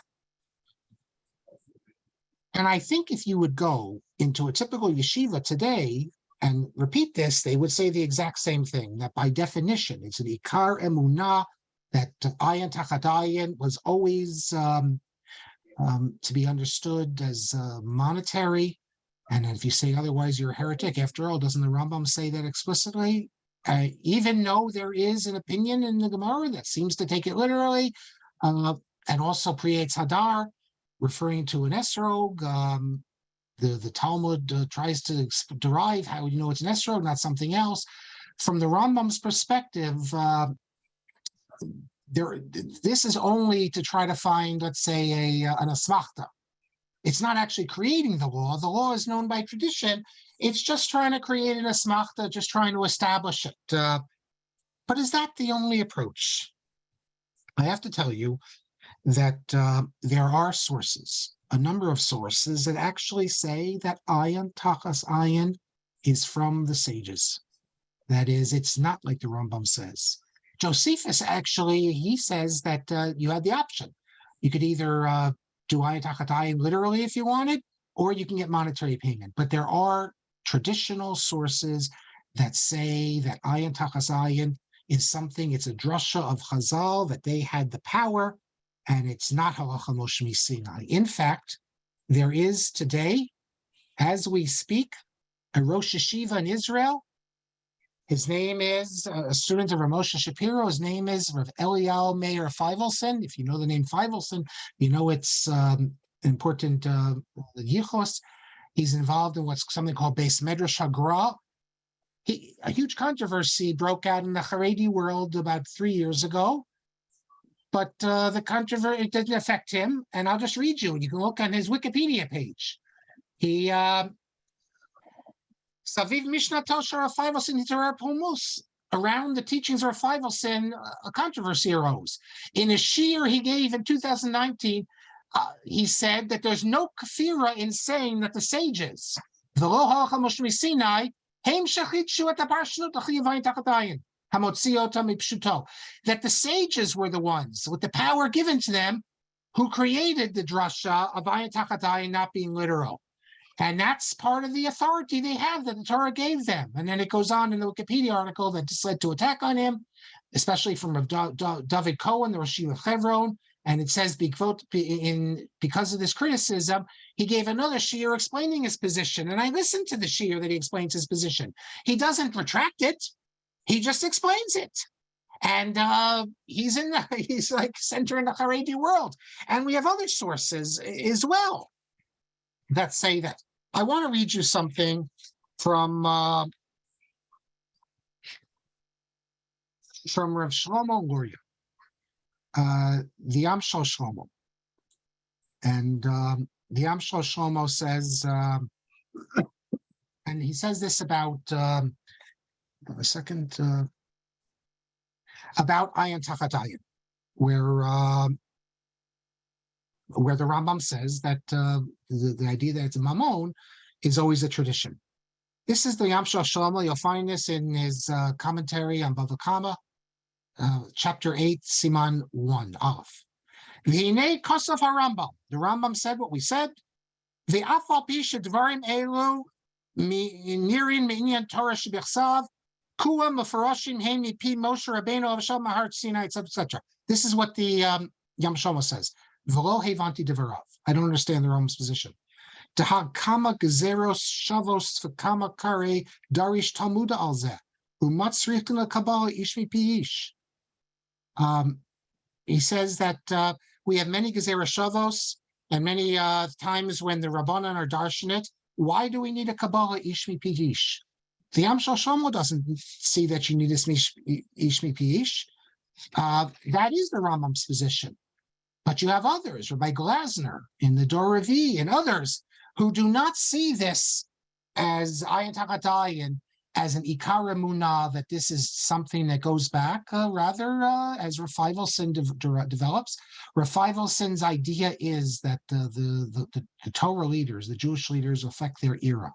Speaker 2: And I think if you would go into a typical yeshiva today and repeat this, they would say the exact same thing, that by definition, it's an ikar emunah, that ayin tahat ayin was always to be understood as monetary. And if you say otherwise, you're a heretic. After all, doesn't the Rambam say that explicitly? Even though there is an opinion in the Gemara that seems to take it literally, and also pre-Eitz hadar, referring to an esrog. The Talmud tries to derive how you know it's an esrog, not something else. From the Rambam's perspective, this is only to try to find, let's say, an asmachta. It's not actually creating the law. The law is known by tradition. It's just trying to create an asmachta, just trying to establish it. But is that the only approach? I have to tell you that there are sources, a number of sources that actually say that ayin, tachas ayin, is from the sages. That is, it's not like the Rambam says. Josephus actually, he says that you had the option. You could either do ayin tachat ayin literally if you wanted, or you can get monetary payment. But there are traditional sources that say that ayin tachas ayin is something, it's a drasha of Chazal, that they had the power, and it's not Halakhah Moshe mi-Sinai. In fact, there is today, as we speak, a Rosh Yeshiva in Israel. His name is a student of Moshe Shapiro. His name is Rav Eliyahu Meir Feivelson. If you know the name Feivelson, you know it's important yichos. He's involved in what's something called Beis Medrash Hagra. A huge controversy broke out in the Haredi world about 3 years ago. But the controversy, it didn't affect him. And I'll just read you. You can look on his Wikipedia page. He Saviv Mishnah Toshar Feivelson Hitarar Pulmus. Around the teachings of Feivelson, a controversy arose. In a shiur he gave in 2019, he said that there's no kafira in saying that the sages, the lo Halakhah Moshe mi-Sinai, heim shachitshu et aparshnut achiyavayin tachatayin. That the sages were the ones with the power given to them who created the drasha of ayin tachat ayin not being literal. And that's part of the authority they have that the Torah gave them. And then it goes on in the Wikipedia article that this led to attack on him, especially from David Cohen, the Rosh of Hebron. And it says because of this criticism, he gave another shiur explaining his position. And I listened to the shiur that he explains his position. He doesn't retract it. He just explains it. And he's like center in the Haredi world. And we have other sources as well that say that. I want to read you something from Rav Shlomo Luria, the Amshel Shlomo. And the Amshel Shlomo says, and he says this about about ayin tachat ayin, where the Rambam says that the idea that it's a mamon is always a tradition. This is the Amshel Shlomo. You'll find this in his commentary on Bava Kama, chapter 8, Siman 1, Aleph. V'hinei kosav HaRambam. The Rambam said what we said. V'af al pi shedvarim elu nirin me'inyan Torah shebechsav kuam mefarashim hein mipi Moshe Rabbeinu avshal mahar Sinai, etc. This is what the Yam Shlomo says. V'lo hevanti devarav. I don't understand the Rambam's position. Tahag kama gezeros shavos v'kama kare darish talmuda al zeh umatzrichen lekabala ish mipi ish. He says that we have many gezerah shavos and many times when the Rabbanan are darshan it. Why do we need a Kabbalah ish mipi ish? The Amshel Shlomo doesn't see that you need ish mipi ish. That is the Rambam's position. But you have others, Rabbi Glasner in the Dor Revi and others, who do not see this as ayin tachat ayin, as an ikar emunah, that this is something that goes back, rather, as Rav Feivelson develops. Rav Feivelson's idea is that the Torah leaders, the Jewish leaders, affect their era.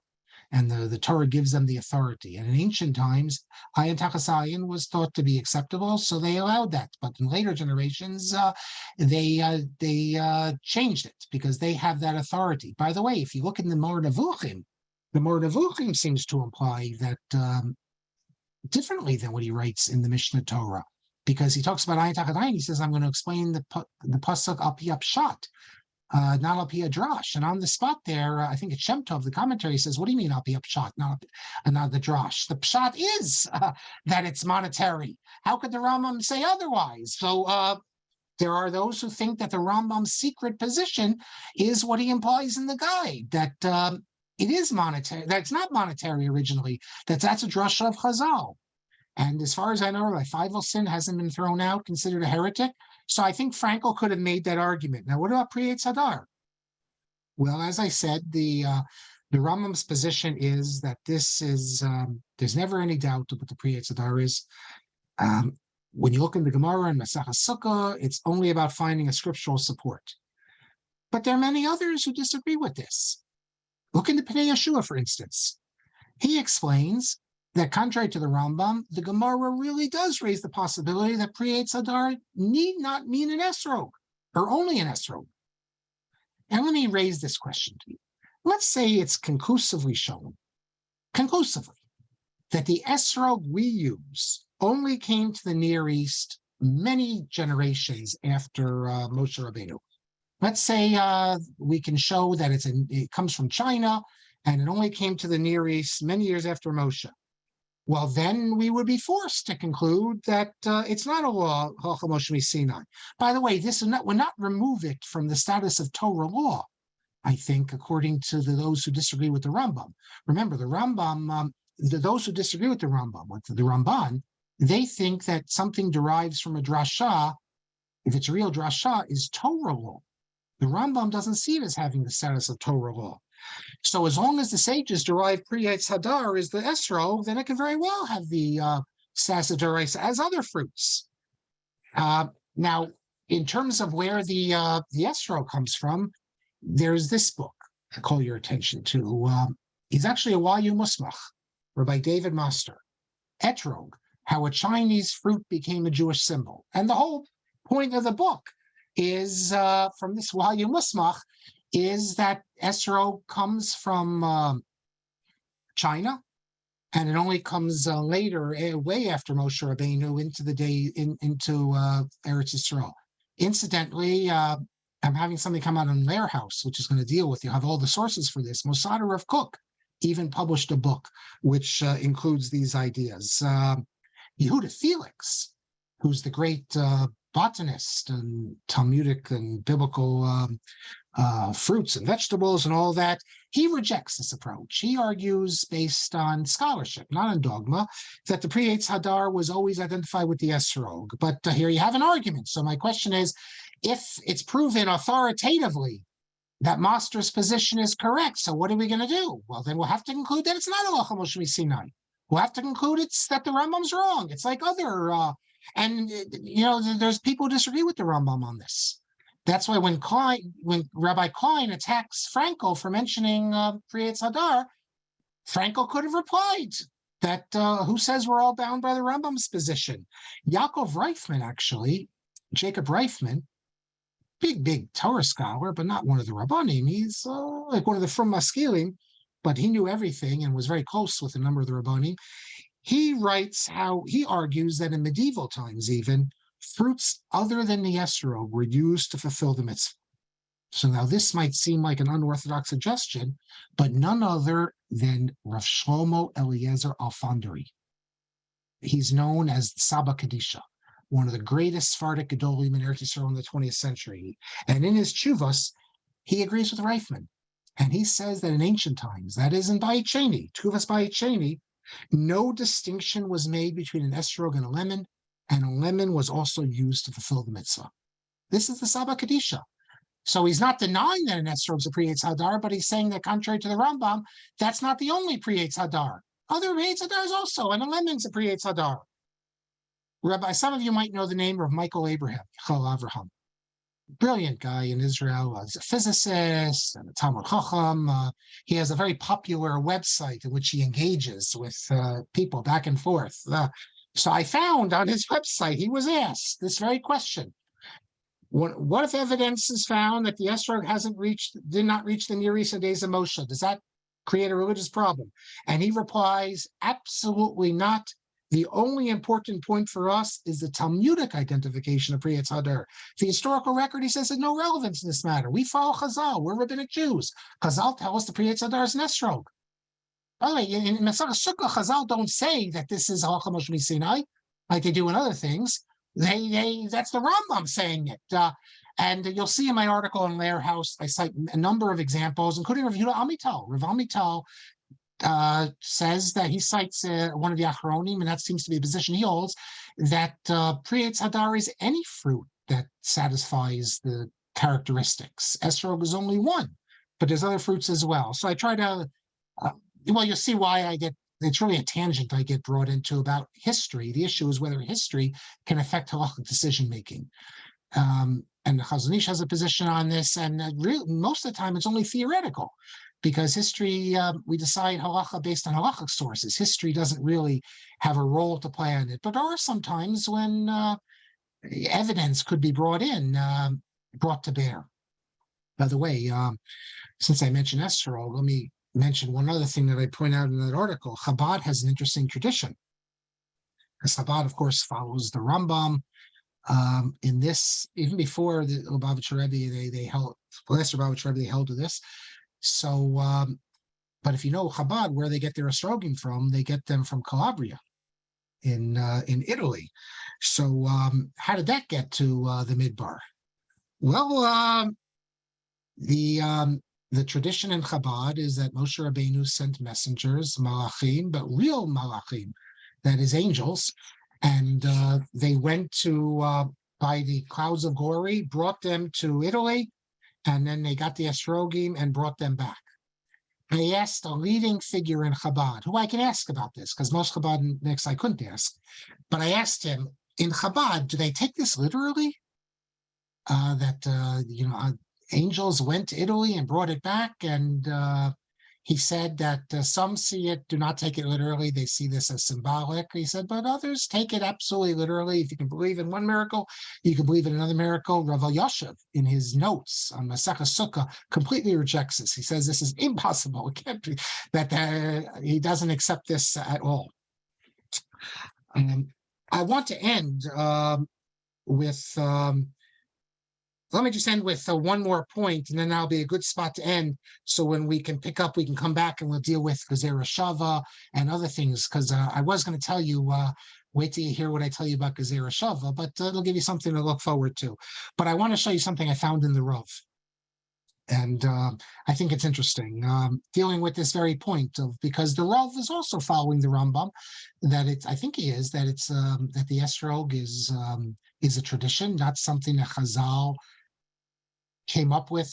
Speaker 2: and the Torah gives them the authority. And in ancient times, ayin tachas ayin was thought to be acceptable, so they allowed that. But in later generations, they changed it because they have that authority. By the way, if you look in the Menorah seems to imply that differently than what he writes in the Mishnah Torah, because he talks about ayin tachas ayin. He says, "I'm going to explain the pasuk al pi pshat, not al pi drash." And on the spot there, I think it's Shem Tov, the commentary says, "What do you mean al pi pshat, not the drash? The pshat is that it's monetary. How could the Rambam say otherwise?" So there are those who think that the Rambam's secret position is what he implies in the guide, that it is monetary, that it's not monetary originally, that's a drasha of Chazal. And as far as I know, Rabbi Feivelson hasn't been thrown out, considered a heretic. So I think Frankel could have made that argument. Now, what about Pri Eitz Hadar? Well, as I said, the Rambam's position is that this is, there's never any doubt of what the Pri Eitz Hadar is. When you look in the Gemara and Masechah Sukkah, it's only about finding a scriptural support. But there are many others who disagree with this. Look in the Pnei Yeshua, for instance. He explains that contrary to the Rambam, the Gemara really does raise the possibility that Pri Eitz Hadar need not mean an esrog, or only an esrog. And let me raise this question to you. Let's say it's conclusively shown, that the esrog we use only came to the Near East many generations after Moshe Rabbeinu. Let's say we can show that it comes from China, and it only came to the Near East many years after Moshe. Well, then we would be forced to conclude that it's not a law, Halakhah Moshe mi-Sinai. By the way, this would not remove it from the status of Torah law, I think, according to those who disagree with the Rambam. Remember, the Rambam, those who disagree with the Rambam, with the Ramban, they think that something derives from a drasha, if it's a real drasha, is Torah law. The Rambam doesn't see it as having the status of Torah law. So as long as the sages derive Pri Eitz Hadar is the esrog, then it can very well have the status of Doraisa as other fruits. Now, in terms of where the esrog comes from, there's this book I call your attention to. He's actually a Wayu Musmach, Rabbi David Master, Etrog, How a Chinese Fruit Became a Jewish Symbol. And the whole point of the book is, from this Wayu Musmach, is that esrog comes from China, and it only comes later, way after Moshe Rabbeinu, into Eretz Yisrael. Incidentally, I'm having something come out on Lair House, which is going to deal with, you have all the sources for this. Mossad Rav Kook even published a book which includes these ideas. Yehuda Felix, who's the great botanist and Talmudic and biblical fruits and vegetables and all that, he rejects this approach. He argues, based on scholarship, not on dogma, that the Pri Eitz Hadar was always identified with the esrog. But here you have an argument. So my question is, if it's proven authoritatively that Master's position is correct, so what are we going to do? Well, then we'll have to conclude that it's not Halakhah Moshe mi-Sinai. We'll have to conclude it's that the Rambam's wrong. It's like other, there's people who disagree with the Rambam on this. That's why when Rabbi Klein attacks Frankel for mentioning Pri Eitz Hadar, Frankel could have replied that who says we're all bound by the Rambam's position? Yaakov Reifman, actually, Jacob Reifman, big Torah scholar, but not one of the Rabbanim. He's like one of the Frum Maskilim, but he knew everything and was very close with a number of the Rabbanim. He writes how he argues that in medieval times even, fruits other than the esrog were used to fulfill the mitzvah. So now this might seem like an unorthodox suggestion, but none other than Rav Shlomo Eliezer Alfandari. He's known as Saba Kadisha, one of the greatest Sephardic Gedolim in Eretz Yisrael in the 20th century. And in his Tshuvos, he agrees with Reifman. And he says that in ancient times, that is in Bayit Sheni, Tshuvos Bayit Sheni, no distinction was made between an esrog and a lemon was also used to fulfill the mitzvah. This is the Saba Kadisha. So he's not denying that an esrog is a Pri Eitz Hadar, but he's saying that contrary to the Rambam, that's not the only Pri Eitz Hadar. Other Pri Eitz Hadars also, and a lemon's a Pri Eitz Hadar. Rabbi, some of you might know the name of Michael Abraham, Chal Avraham. brilliant guy in Israel. He's a physicist and a Talmud Chacham. He has a very popular website in which he engages with people back and forth. So I found on his website, he was asked this very question. What if evidence is found that the esrog did not reach the near recent days of Moshe? Does that create a religious problem? And he replies, absolutely not. The only important point for us is the Talmudic identification of peri hadar. The historical record, he says, has no relevance in this matter. We follow Chazal. We're rabbinic Jews. Chazal tell us the peri hadar is an esrog. By the way, in Masach Sukkah, Chazal don't say that this is Halakhah Moshe mi-Sinai, like they do in other things. That's the Rambam saying it. And you'll see in my article in Lair House, I cite a number of examples, including Rav Yehuda Amital. Rav Amital says that he cites one of the Achronim, and that seems to be a position he holds, that peri hadar is any fruit that satisfies the characteristics. Esrog is only one, but there's other fruits as well. So I try to, well, you'll see why it's really a tangent I get brought into about history. The issue is whether history can affect halachic decision-making. And Chazon Ish has a position on this, and most of the time it's only theoretical, because history, we decide halacha based on halachic sources. History doesn't really have a role to play in it, but there are some times when evidence could be brought to bear. By the way, since I mentioned esrog, let me mention one other thing that I point out in that article. Chabad has an interesting tradition. Because Chabad, of course, follows the Rambam. In this, even before the Lubavitcher Rebbe, they held, last Lubavitcher Rebbe, they held to this. So, but if you know Chabad, where they get their esrogim from, they get them from Calabria in Italy. So, how did that get to the Midbar? Well, the tradition in Chabad is that Moshe Rabbeinu sent messengers, malachim, but real malachim, that is angels, and they went to, by the clouds of glory, brought them to Italy, and then they got the esrogim and brought them back. I asked a leading figure in Chabad, who I can ask about this, because most Chabadniks I couldn't ask, but I asked him, in Chabad, do they take this literally? Angels went to Italy and brought it back, and he said that some see it, do not take it literally. They see this as symbolic. He said, but others take it absolutely literally. If you can believe in one miracle, you can believe in another miracle. Rav Yashiv, in his notes on Masechah Sukkah, completely rejects this. He says this is impossible. It can't be that he doesn't accept this at all. I want to end with. Let me just end with one more point, and then that'll be a good spot to end. So when we can pick up, we can come back and we'll deal with Gezerah Shava and other things. Because I was going to tell you, wait till you hear what I tell you about Gezerah Shava, but it'll give you something to look forward to. But I want to show you something I found in the Rav. And I think it's interesting, dealing with this very point of, because the Rav is also following the Rambam, that I think he is, that it's that the esrog is a tradition, not something that Chazal came up with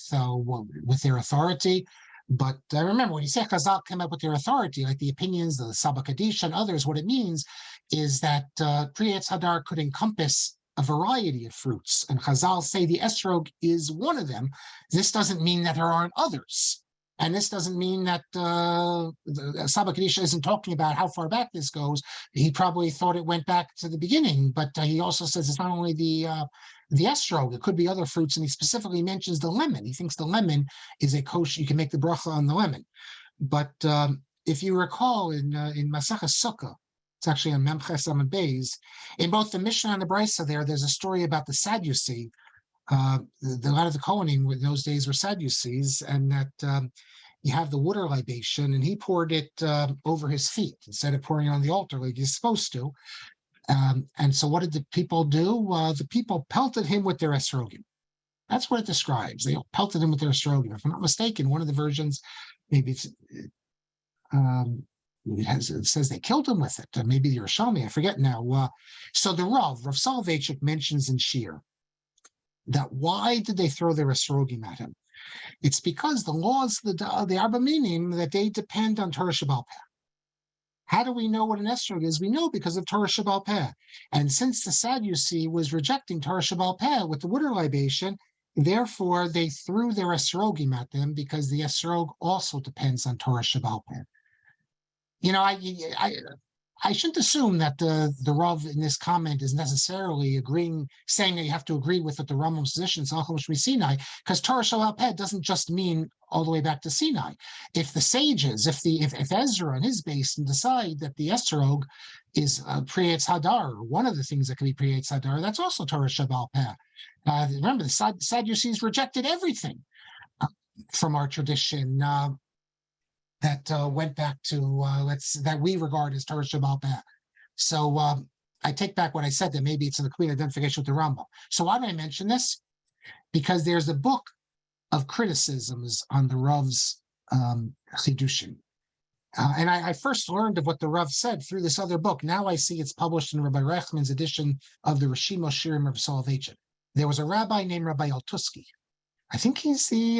Speaker 2: their authority. But remember, when you say Chazal came up with their authority, like the opinions of the Saba Kaddish and others, what it means is that peri hadar could encompass a variety of fruits, and Chazal say the esrog is one of them. This doesn't mean that there aren't others. And this doesn't mean that Saba Kaddish isn't talking about how far back this goes. He probably thought it went back to the beginning, but he also says it's not only the esrog, it could be other fruits, and he specifically mentions the lemon. He thinks the lemon is a kosher, you can make the bracha on the lemon. But if you recall in Masechah Sukkah, it's actually on Memches Amud Beis, in both the Mishnah and the Brisa there's a story about the Sadducee. A lot of the Kohanim in those days were Sadducees, and that you have the water libation, and he poured it over his feet instead of pouring it on the altar like he's supposed to. And so what did the people do? The people pelted him with their esrogim. That's what it describes. They pelted him with their esrogim. If I'm not mistaken, one of the versions, maybe it's, it says they killed him with it. Maybe the Yerushalmi, I forget now. So the Rav Soloveitchik mentions in Shir that why did they throw their esrogim at him? It's because the laws, the Arba Minim, that they depend on Torah Sheba'al Peh. How do we know what an esrog is? We know because of Torah Sheba'al Peh. And since the Sadducee was rejecting Torah Sheba'al Peh with the water libation, therefore, they threw their esrogim at them because the esrog also depends on Torah Sheba'al Peh. I shouldn't assume that the Rav in this comment is necessarily saying that you have to agree with what the Rambam's position is, mi-Sinai, because Torah Sheba'al Peh doesn't just mean all the way back to Sinai. If the sages, if Ezra and his base decide that the esrog is creates hadar, one of the things that can be creates hadar, that's also Torah Sheba'al Peh. Remember, the Sadducees rejected everything from our tradition. That went back to that we regard as Torah Sheba'al Peh. So I take back what I said, that maybe it's in the clean identification with the Rambam. So why did I mention this? Because there's a book of criticisms on the Rav's Chidushim. And I first learned of what the Rav said through this other book. Now I see it's published in Rabbi Rechman's edition of the Rishima Shirim of Soloveitchik. There was a rabbi named Rabbi Altusky. I think he's the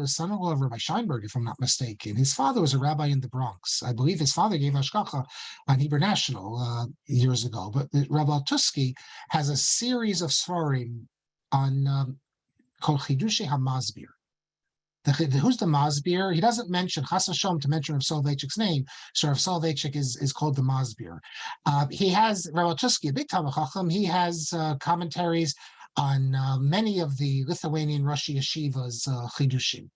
Speaker 2: son-in-law of Rabbi Scheinberg, if I'm not mistaken. His father was a rabbi in the Bronx. I believe his father gave Hashgacha on Hebrew National years ago. But Rabbi Altusky has a series of svarim on called Chidushei HaMasbir. Who's the Masbir? He doesn't mention Chas Hashem to mention Rav Soloveitchik's name, so Rav Soloveitchik is called the Masbir. He has Rabbi Altusky, a big Talmid Chacham. He has commentaries on many of the Lithuanian Rosh Yeshivas Chidushim.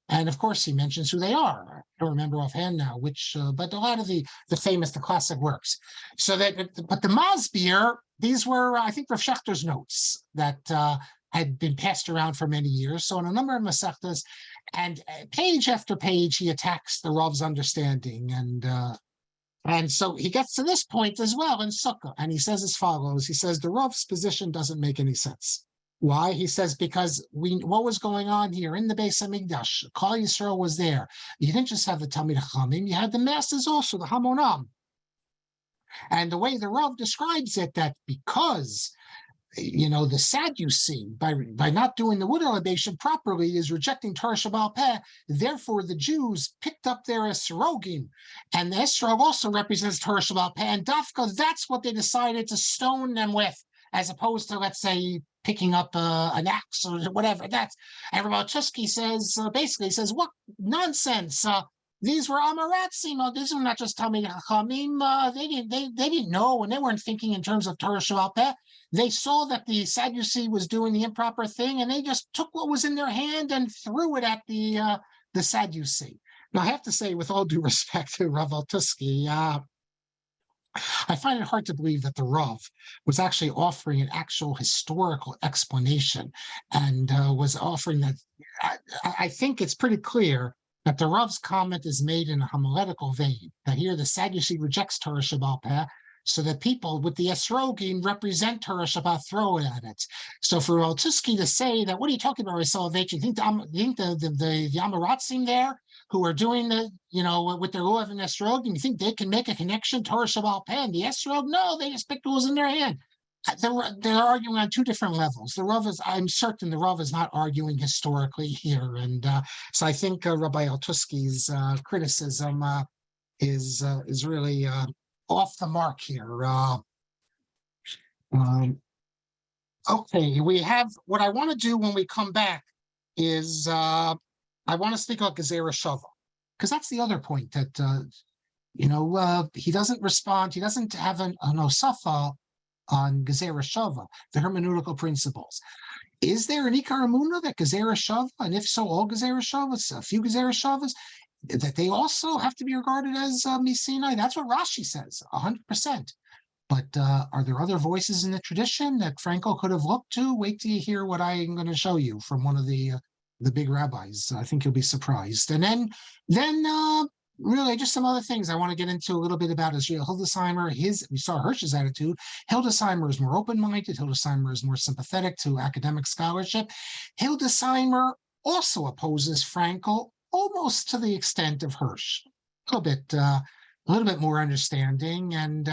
Speaker 2: And of course, he mentions who they are. I don't remember offhand now which, but a lot of the famous, the classic works. So but the Masbir, these were, I think, Rav Schechter's notes that had been passed around for many years. So in a number of Masechtas, and page after page, he attacks the Rav's understanding. And so he gets to this point as well in Sukkah, and he says as follows. He says, the Rav's position doesn't make any sense. Why? He says, because what was going on here in the Beis Hamikdash, Kol Yisrael was there. You didn't just have the Talmid Chachamim, you had the masses also, the Hamonam. And the way the Rav describes it, that because the Sadducee, by not doing the wood elevation properly, is rejecting Torah Sheba'al Peh. Therefore, the Jews picked up their esrogim, and the esrog also represents Torah Sheba'al Peh. And dafka, that's what they decided to stone them with, as opposed to, let's say, picking up an axe or whatever. And Rabbi Altusky says, basically says, what nonsense! These were Amaratzim. These were not just Talmid Chachamim. They didn't know, and they weren't thinking in terms of Torah Sheba'al Peh. They saw that the Sadducee was doing the improper thing, and they just took what was in their hand and threw it at the Sadducee. Now, I have to say, with all due respect to Rav Altusky, I find it hard to believe that the Rav was actually offering an actual historical explanation, and was offering that. I think it's pretty clear that the Rav's comment is made in a homiletical vein, that here the Sadducee rejects Torah Sheba'al Peh, so that people with the esrogim represent Torah Shabbat, throw it at it. So for Altusky to say that, what are you talking about, Soloveitchik? You think the Amaratzim there, who are doing with their Lulav and esrogim, you think they can make a connection, Torah Shabbat and the esrog? No, they just picked tools in their hand. They're arguing on two different levels. The Rav I'm certain the Rav is not arguing historically here. And so I think Rabbi Altusky's criticism is really off the mark here. Okay, we have, what I want to do when we come back is I want to speak about Gezerah Shava, because that's the other point that he doesn't respond. He doesn't have an Osafa on Gezerah Shava, the hermeneutical principles. Is there an Ikar Amuna that Gezerah Shava, and if so, all Gezerah Shavas, a few Gezerah Shavas, that they also have to be regarded as mi-Sinai? That's what Rashi says, 100%. But are there other voices in the tradition that Frankel could have looked to? Wait till you hear what I'm going to show you from one of the big rabbis. I think you'll be surprised. And then really just some other things I want to get into a little bit about Israel Hildesheimer. We saw Hirsch's attitude. Hildesheimer is more open-minded. Hildesheimer is more sympathetic to academic scholarship. Hildesheimer also opposes Frankel almost to the extent of Hirsch, a little bit more understanding. And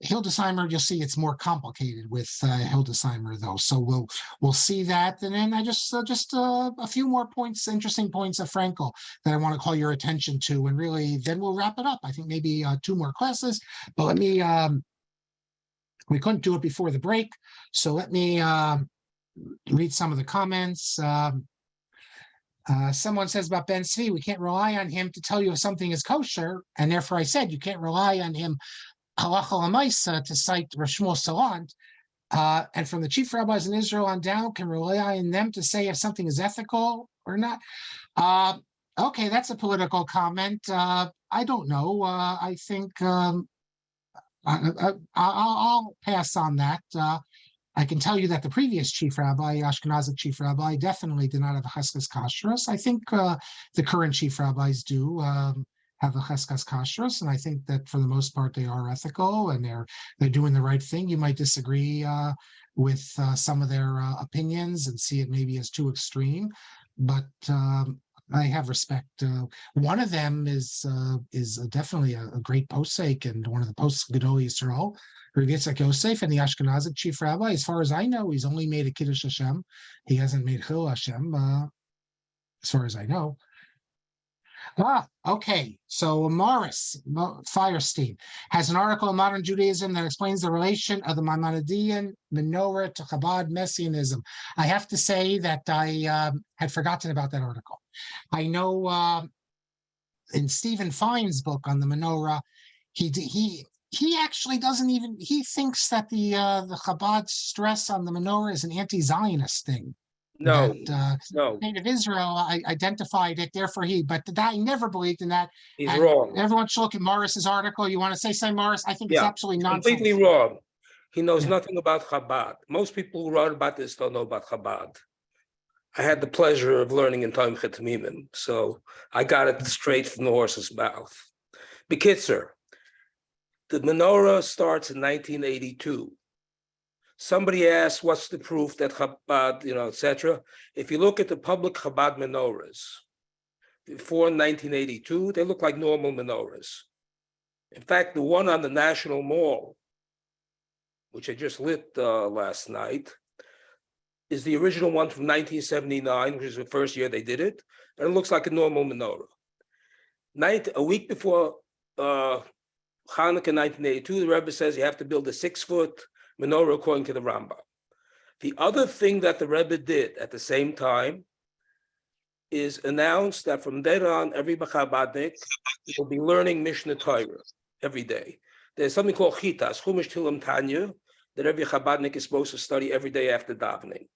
Speaker 2: Hildesheimer, you'll see it's more complicated with Hildesheimer, though. So we'll see that. And then I just a few more points, interesting points of Frankel that I want to call your attention to, and really then we'll wrap it up. I think maybe 2 more classes, but let me. We couldn't do it before the break, so let me read some of the comments. Someone says about Ben Tzvi, we can't rely on him to tell you if something is kosher, and therefore I said you can't rely on him Halakhah l'maisa to cite Rosh Shmuel Salant. And from the chief rabbis in Israel on down, can rely on them to say if something is ethical or not. Okay, that's a political comment. I don't know. I think I'll pass on that. I can tell you that the previous chief rabbi, Ashkenazic chief rabbi, definitely did not have a cheskas kashrus. I think the current chief rabbis do have a cheskas kashrus, and I think that for the most part they are ethical and they're doing the right thing. You might disagree with some of their opinions and see it maybe as too extreme, but I have respect. One of them is definitely a great posek and one of the posts Gedol Yisrael, Rabbi Yitzchak Yosef, and the Ashkenazic chief rabbi. As far as I know, he's only made a Kiddush Hashem. He hasn't made Chil Hashem, as far as I know. Okay. So Morris Firestein has an article in Modern Judaism that explains the relation of the Maimonidean Menorah to Chabad Messianism. I have to say that I had forgotten about that article. I know in Stephen Fine's book on the Menorah, he actually doesn't even, he thinks that the Chabad stress on the Menorah is an anti-Zionist thing.
Speaker 3: No,
Speaker 2: that,
Speaker 3: no.
Speaker 2: State of Israel identified it, therefore but I never believed in that.
Speaker 3: He's
Speaker 2: And
Speaker 3: wrong.
Speaker 2: everyone should look at Morris's article. You want to say, Morris? I think it's absolutely nonsense.
Speaker 3: Completely wrong. He knows nothing about Chabad. Most people who write about this don't know about Chabad. I had the pleasure of learning in Time Chetamimim, so I got it straight from the horse's mouth. Bekitzer, the menorah starts in 1982. Somebody asked, what's the proof that Chabad, etc. If you look at the public Chabad menorahs before 1982, they look like normal menorahs. In fact, the one on the National Mall, which I just lit last night, is the original one from 1979, which is the first year they did it, and it looks like a normal menorah. A week before Hanukkah 1982, the Rebbe says you have to build a 6-foot menorah according to the Rambam. The other thing that the Rebbe did at the same time is announce that from then on, every Chabadnik will be learning Mishnah Torah every day. There's something called Chitas, Chumash Tilim Tanya, that every Chabadnik is supposed to study every day after davening.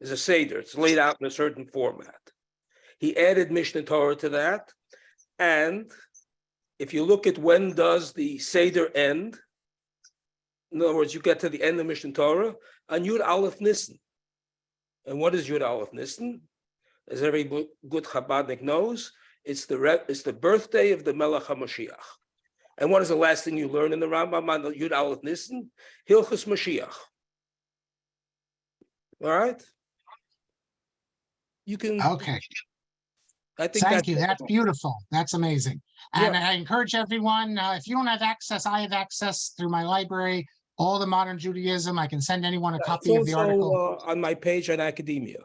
Speaker 3: There's a Seder, it's laid out in a certain format. He added Mishnah Torah to that, and if you look at when does the Seder end, in other words, you get to the end of Mishnah Torah on Yud Aleph Nisan. And what is Yud Aleph Nisan? As every good Chabadnik knows, it's the birthday of the Melech HaMashiach. And what is the last thing you learn in the Rambam on the Yud Aleph Nisan? Hilchos Mashiach. All right? You can.
Speaker 2: Okay.
Speaker 3: I think
Speaker 2: Thank you. That's beautiful. That's amazing. And
Speaker 3: Yeah.
Speaker 2: I encourage everyone, if you don't have access, I have access through my library, all the Modern Judaism. I can send anyone a copy of the article.
Speaker 3: On my page on academia.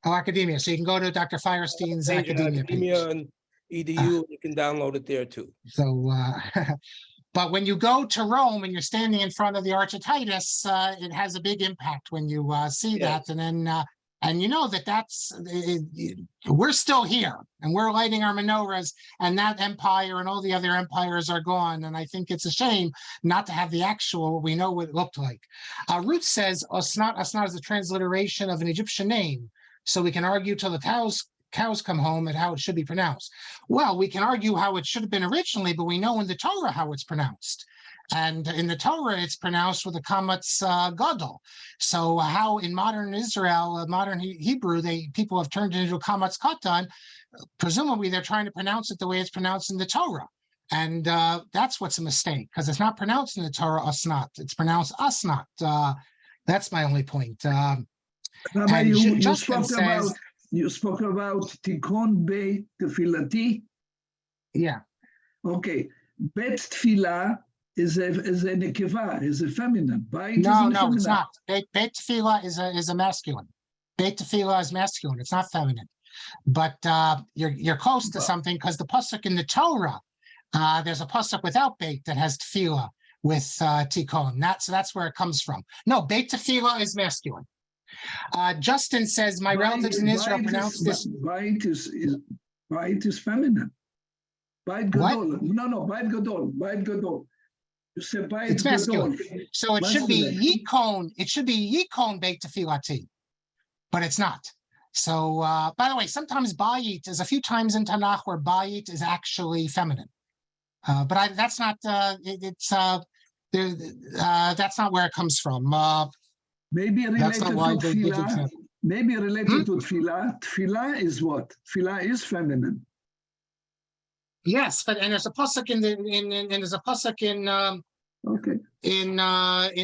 Speaker 2: Oh, academia. So you can go to Dr. Firestein's academia page.
Speaker 3: And EDU, you can download it there too.
Speaker 2: So, but when you go to Rome and you're standing in front of the Arch of Titus, it has a big impact when you see that. And then, and you know we're still here and we're lighting our menorahs, and that empire and all the other empires are gone. And I think it's a shame not to have the actual, we know what it looked like. Ruth says, Osnat is a transliteration of an Egyptian name. So we can argue till the cows come home at how it should be pronounced. Well, we can argue how it should have been originally, but we know in the Torah how it's pronounced. And in the Torah, it's pronounced with a kamatz gadol. So how in modern Israel, modern Hebrew, people have turned it into a kamatz katan. Presumably, they're trying to pronounce it the way it's pronounced in the Torah. And that's what's a mistake, because it's not pronounced in the Torah asnat. It's pronounced asnat. That's my only point.
Speaker 4: Rabbi, you spoke about Tikkun Beit Tefillati.
Speaker 2: Yeah.
Speaker 4: Okay. Bet Tefillah is a nekeva, is a feminine.
Speaker 2: No, it's not. Beit Tefillah is a masculine. Beit Tefillah is masculine. It's not feminine. But you're close to something, because the pasuk in the Torah, there's a pasuk without Beit that has Tefillah with Tikkun. So that's where it comes from. No, Beit Tefillah is masculine. Justin says, my relatives in Israel pronounce this.
Speaker 4: Bait is feminine. Bait
Speaker 2: What?
Speaker 4: gadol. No, bait gadol. Bait gadol. You say bait
Speaker 2: It's
Speaker 4: gadol.
Speaker 2: masculine. So it should be yikon. It should be yikon beit tefilati, but it's not. So, by the way, sometimes bayit, there's a few times in Tanakh where bayit is actually feminine. But that's not, that's not where it comes from.
Speaker 4: Maybe related to tefillah. Maybe related to tefillah. Tefillah is what? Tefillah is feminine.
Speaker 2: Yes, and there's a pasuk in there's a pasuk in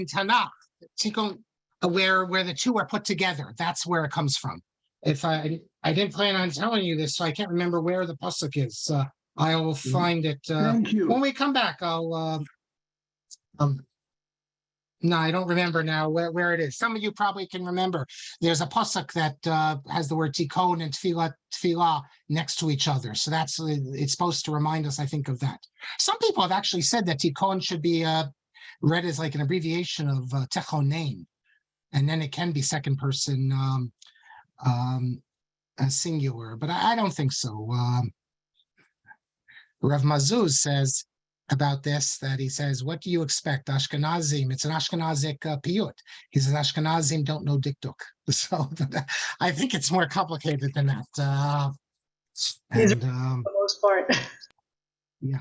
Speaker 2: Tanakh, Tikkun, where the two are put together. That's where it comes from. If I didn't plan on telling you this, so I can't remember where the pasuk is. I will find it.
Speaker 4: Thank you.
Speaker 2: When we come back, I'll. No, I don't remember now where it is. Some of you probably can remember. There's a pasuk that has the word tikkun and tefillah next to each other. So it's supposed to remind us, I think, of that. Some people have actually said that tikkun should be read as like an abbreviation of techonim, and then it can be second person singular. But I don't think so. Rav Mazuz says about this, that he says, what do you expect? Ashkenazim, it's an Ashkenazic piyut. He says Ashkenazim don't know dikduk. So I think it's more complicated than that.
Speaker 5: For the most part.
Speaker 2: Yeah.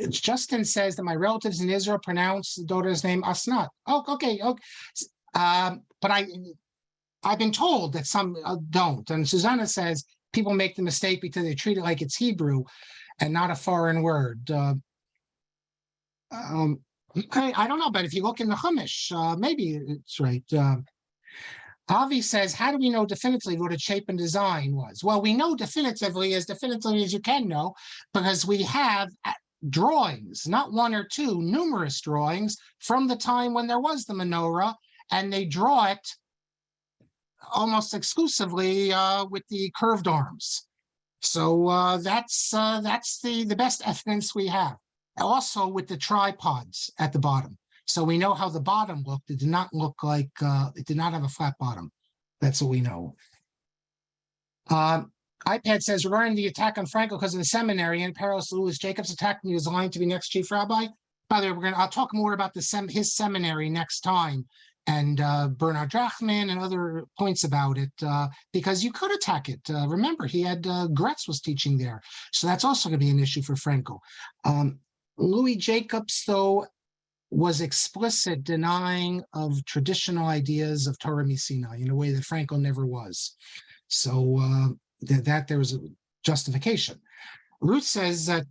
Speaker 2: Justin says that my relatives in Israel pronounce the daughter's name Asnat. Oh, okay. But I've been told that some don't. And Susanna says, people make the mistake because they treat it like it's Hebrew and not a foreign word. I don't know, but if you look in the Chumash, maybe it's right. Avi says, how do we know definitively what its shape and design was? Well, we know definitively as you can know, because we have drawings, not one or two, numerous drawings from the time when there was the menorah, and they draw it almost exclusively with the curved arms. So that's the best evidence we have. Also with the tripods at the bottom. So we know how the bottom looked. It did not look like, it did not have a flat bottom. That's what we know. iPad says, regarding the attack on Frankel because of the seminary and parallel to Louis Jacobs' attack when he was aligned to be next chief rabbi. By the way, I'll talk more about his seminary next time, and Bernard Drachman and other points about it, because you could attack it. Remember, he had Gretz was teaching there. So that's also going to be an issue for Frankel. Louis Jacobs, though, was explicit denying of traditional ideas of Torah mi-Sinai in a way that Frankel never was. So that there was a justification. Ruth says that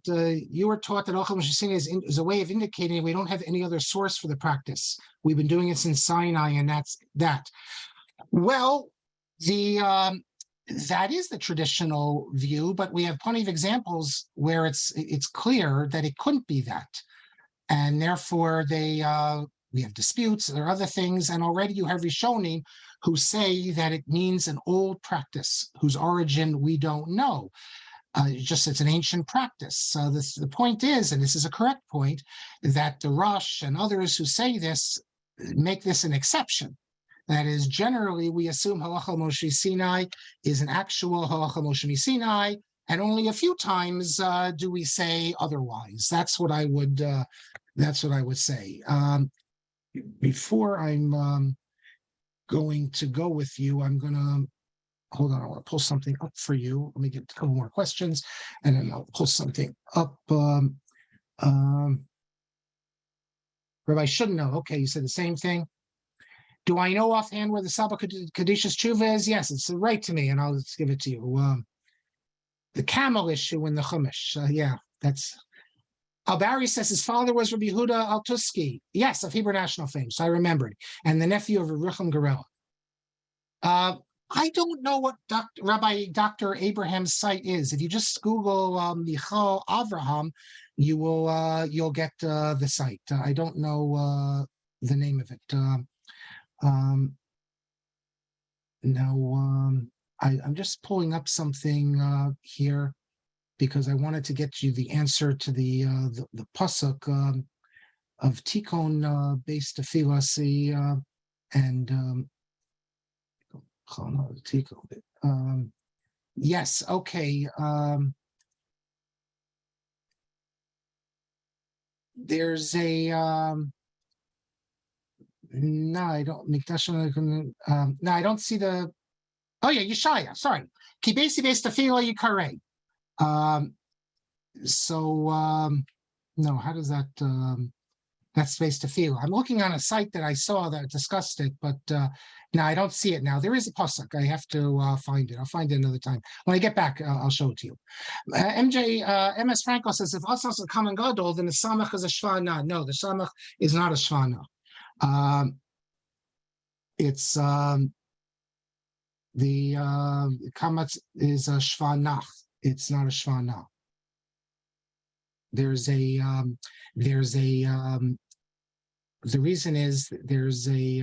Speaker 2: you were taught that le-Moshe is a way of indicating we don't have any other source for the practice. We've been doing it since Sinai, and that's that. Well, that is the traditional view, but we have plenty of examples where it's clear that it couldn't be that, and therefore we have disputes. There are other things, and already you have Rishonim who say that it means an old practice whose origin we don't know. It's an ancient practice. The point is, and this is a correct point, that the Rosh and others who say this make this an exception. That is, generally, we assume Halakhah Moshe Sinai is an actual Halakhah Moshe mi-Sinai, and only a few times do we say otherwise. That's what I would say. Before I'm going to go with you, I'm going to hold on. I want to pull something up for you. Let me get a couple more questions, and then I'll pull something up. Rabbi should know. Okay, you said the same thing. Do I know offhand where the Saba Kadish's tshuva is? Yes, it's right to me, and I'll just give it to you. The camel issue in the Chumash. Yeah, that's. Al-Bari says his father was Rabbi Yehuda Al-Tuski. Yes, of Hebrew national fame, so I remembered. And the nephew of Rucham Garel. I don't know what Rabbi Dr. Abraham's site is. If you just Google Michal Avraham, you'll get the site. I don't know the name of it. I'm just pulling up something here because I wanted to get you the answer to the pasuk. Tikkun based tefillah. See, and yes, okay. There's a no, I don't. No, I don't see the. Oh yeah, Yeshaya. Sorry, Kibesi based tefillah yikare. No, how does that? That's based tefillah. I'm looking on a site that I saw that discussed it, but no, I don't see it now. There is a pasuk. I have to find it. I'll find it another time. When I get back, I'll show it to you. MS Frankel says, if Asas is a common gadol, then the samach is a shvana. No, the samach is not a shvana. It's the kamatz is a shvanach. It's not a shvana. There's a the reason is there's a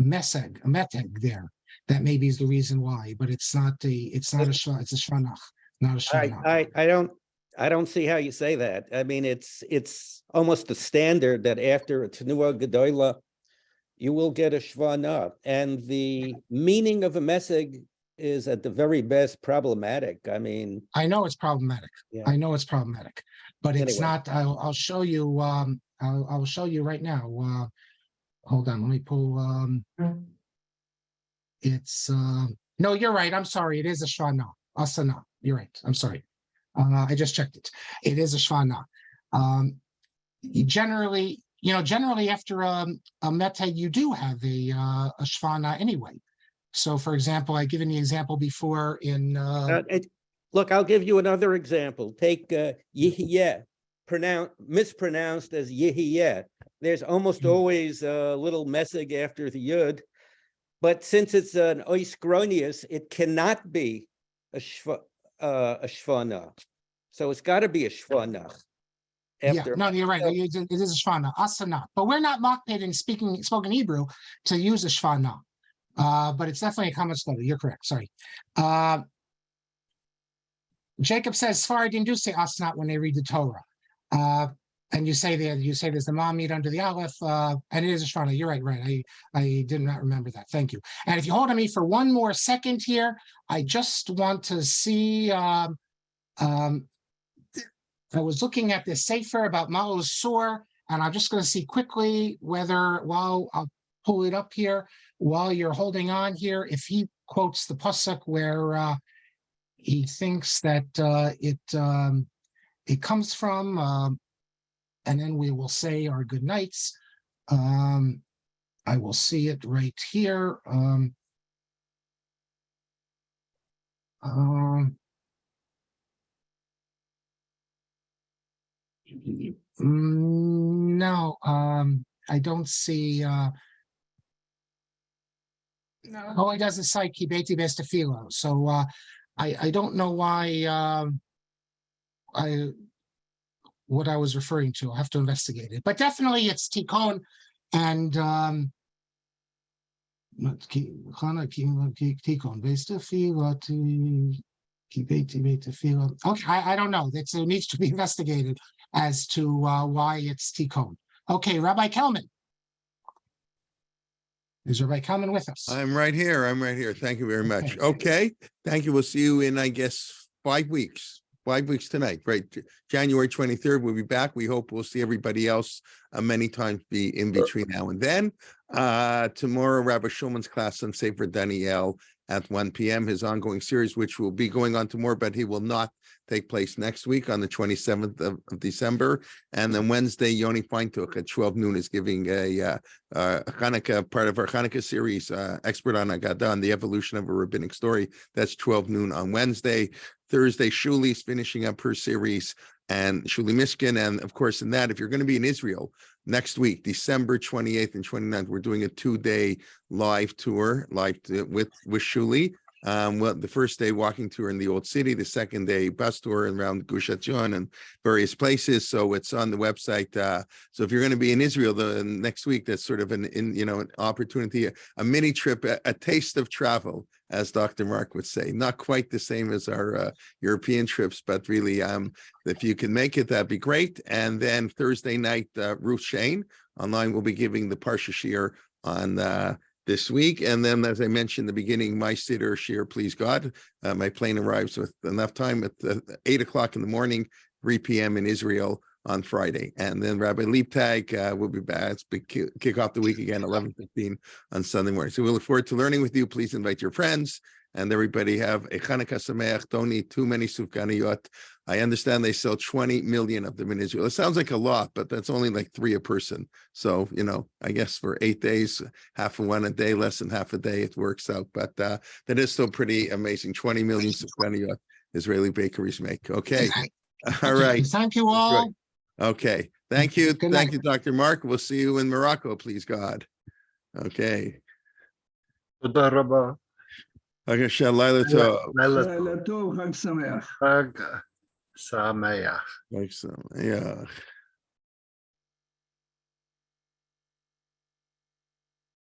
Speaker 2: meteg there. That maybe is the reason why, but it's not a shvanach, not a shvanach.
Speaker 6: I don't see how you say that. I mean, it's almost a standard that after a tenua gedola, you will get a shvanach, and the meaning of a meseg is at the very best problematic. I mean,
Speaker 2: I know it's problematic.
Speaker 6: Yeah.
Speaker 2: I know it's problematic, but it's
Speaker 6: Anyway.
Speaker 2: not. I'll show you. I'll show you right now. Hold on. Let me pull. It's no. You're right. I'm sorry. It is a shvana. Asana. You're right. I'm sorry. I just checked it. It is a shvana. Generally after a meta, you do have a shvana anyway. So, for example, I've given the example before in.
Speaker 6: Look, I'll give you another example. Take Yihiyeh, mispronounced as Yihiyeh. There's almost always a little mesig after the yud, but since it's an oiskronius, it cannot be a shvana. So it's got to be a shvana.
Speaker 2: Yeah, no, you're right. It is a shvana, asana. But we're not makpid in spoken Hebrew to use a shvana. But it's definitely a common study. You're correct. Sorry. Jacob says Sfaradim do say asnat when they read the Torah. And you say there's the mamid under the aleph, and it is a shvana. You're right. I did not remember that. Thank you. And if you hold on me for one more second here, I just want to see. I was looking at this sefer about Maoz Tzur, and I'm just going to see quickly while I'll pull it up here while you're holding on here, if he quotes the pasuk where he thinks that it comes from, and then we will say our good nights. I will see it right here. No, I don't see. No, he doesn't cite Kibeti Bestafilo. So I don't know why what I was referring to. I'll have to investigate it. But definitely it's Tikkun and Tikkun Bestafilo to Kibeti Bestafilo. Okay, I don't know. It needs to be investigated as to why it's Tikkun. Okay, Rabbi Kelman. Is Rabbi Kelman with us?
Speaker 1: I'm right here. Thank you very much. Okay. Thank you. We'll see you in, I guess, 5 weeks. 5 weeks tonight, right? January 23rd, we'll be back. We hope we'll see everybody else many times be in between now and then. Tomorrow, Rabbi Schulman's class on Sefer Daniel at 1 p.m. His ongoing series, which will be going on tomorrow, but he will not take place next week on the 27th of December. And then Wednesday, Yoni Feintuch at 12 noon is giving a Hanukkah, part of our Hanukkah series, expert on Agadah, on the evolution of a rabbinic story. That's 12 noon on Wednesday. Thursday, Shuli's finishing up her series, and Shuli Mishkin. And of course, in that, if you're going to be in Israel next week, December 28th and 29th, we're doing a 2-day live tour, with Shuli. Well, the first day walking tour in the old city, the second day bus tour around Gush Etzion and various places. So it's on the website. So if you're going to be in Israel the next week, that's sort of an opportunity, a mini trip, a taste of travel, as Dr. Marc would say. Not quite the same as our European trips, but really, if you can make it, that'd be great. And then Thursday night, Ruth Shane online will be giving the Parsha Shir on this week. And then, as I mentioned in the beginning, my Siddur Shir, Please God. My plane arrives with enough time at 8 o'clock in the morning, 3 p.m. in Israel on Friday. And then Rabbi Liebtag will be back. It's big kick off the week again, 11:15 on Sunday morning. So we look forward to learning with you. Please invite your friends. And everybody have a Chanukah Sameach. Don't eat too many sufganiyot. I understand they sell 20 million of them in Israel. It sounds like a lot, but that's only like 3 a person. So, I guess for 8 days, half of one a day, less than half a day, it works out. But that is still pretty amazing. 20 million sufganiyot Israeli bakeries make. Okay. All right.
Speaker 2: Thank you all.
Speaker 1: Okay. Thank you.
Speaker 2: Good
Speaker 1: Thank
Speaker 2: night.
Speaker 1: you, Dr. Marc. We'll see you in Morocco, please God. Okay.
Speaker 7: תודה רבה.
Speaker 1: Okay, Laila Tov.
Speaker 7: לילה
Speaker 4: לילה טוב, חג שמח.
Speaker 7: חג שמח.
Speaker 1: Like so, yeah.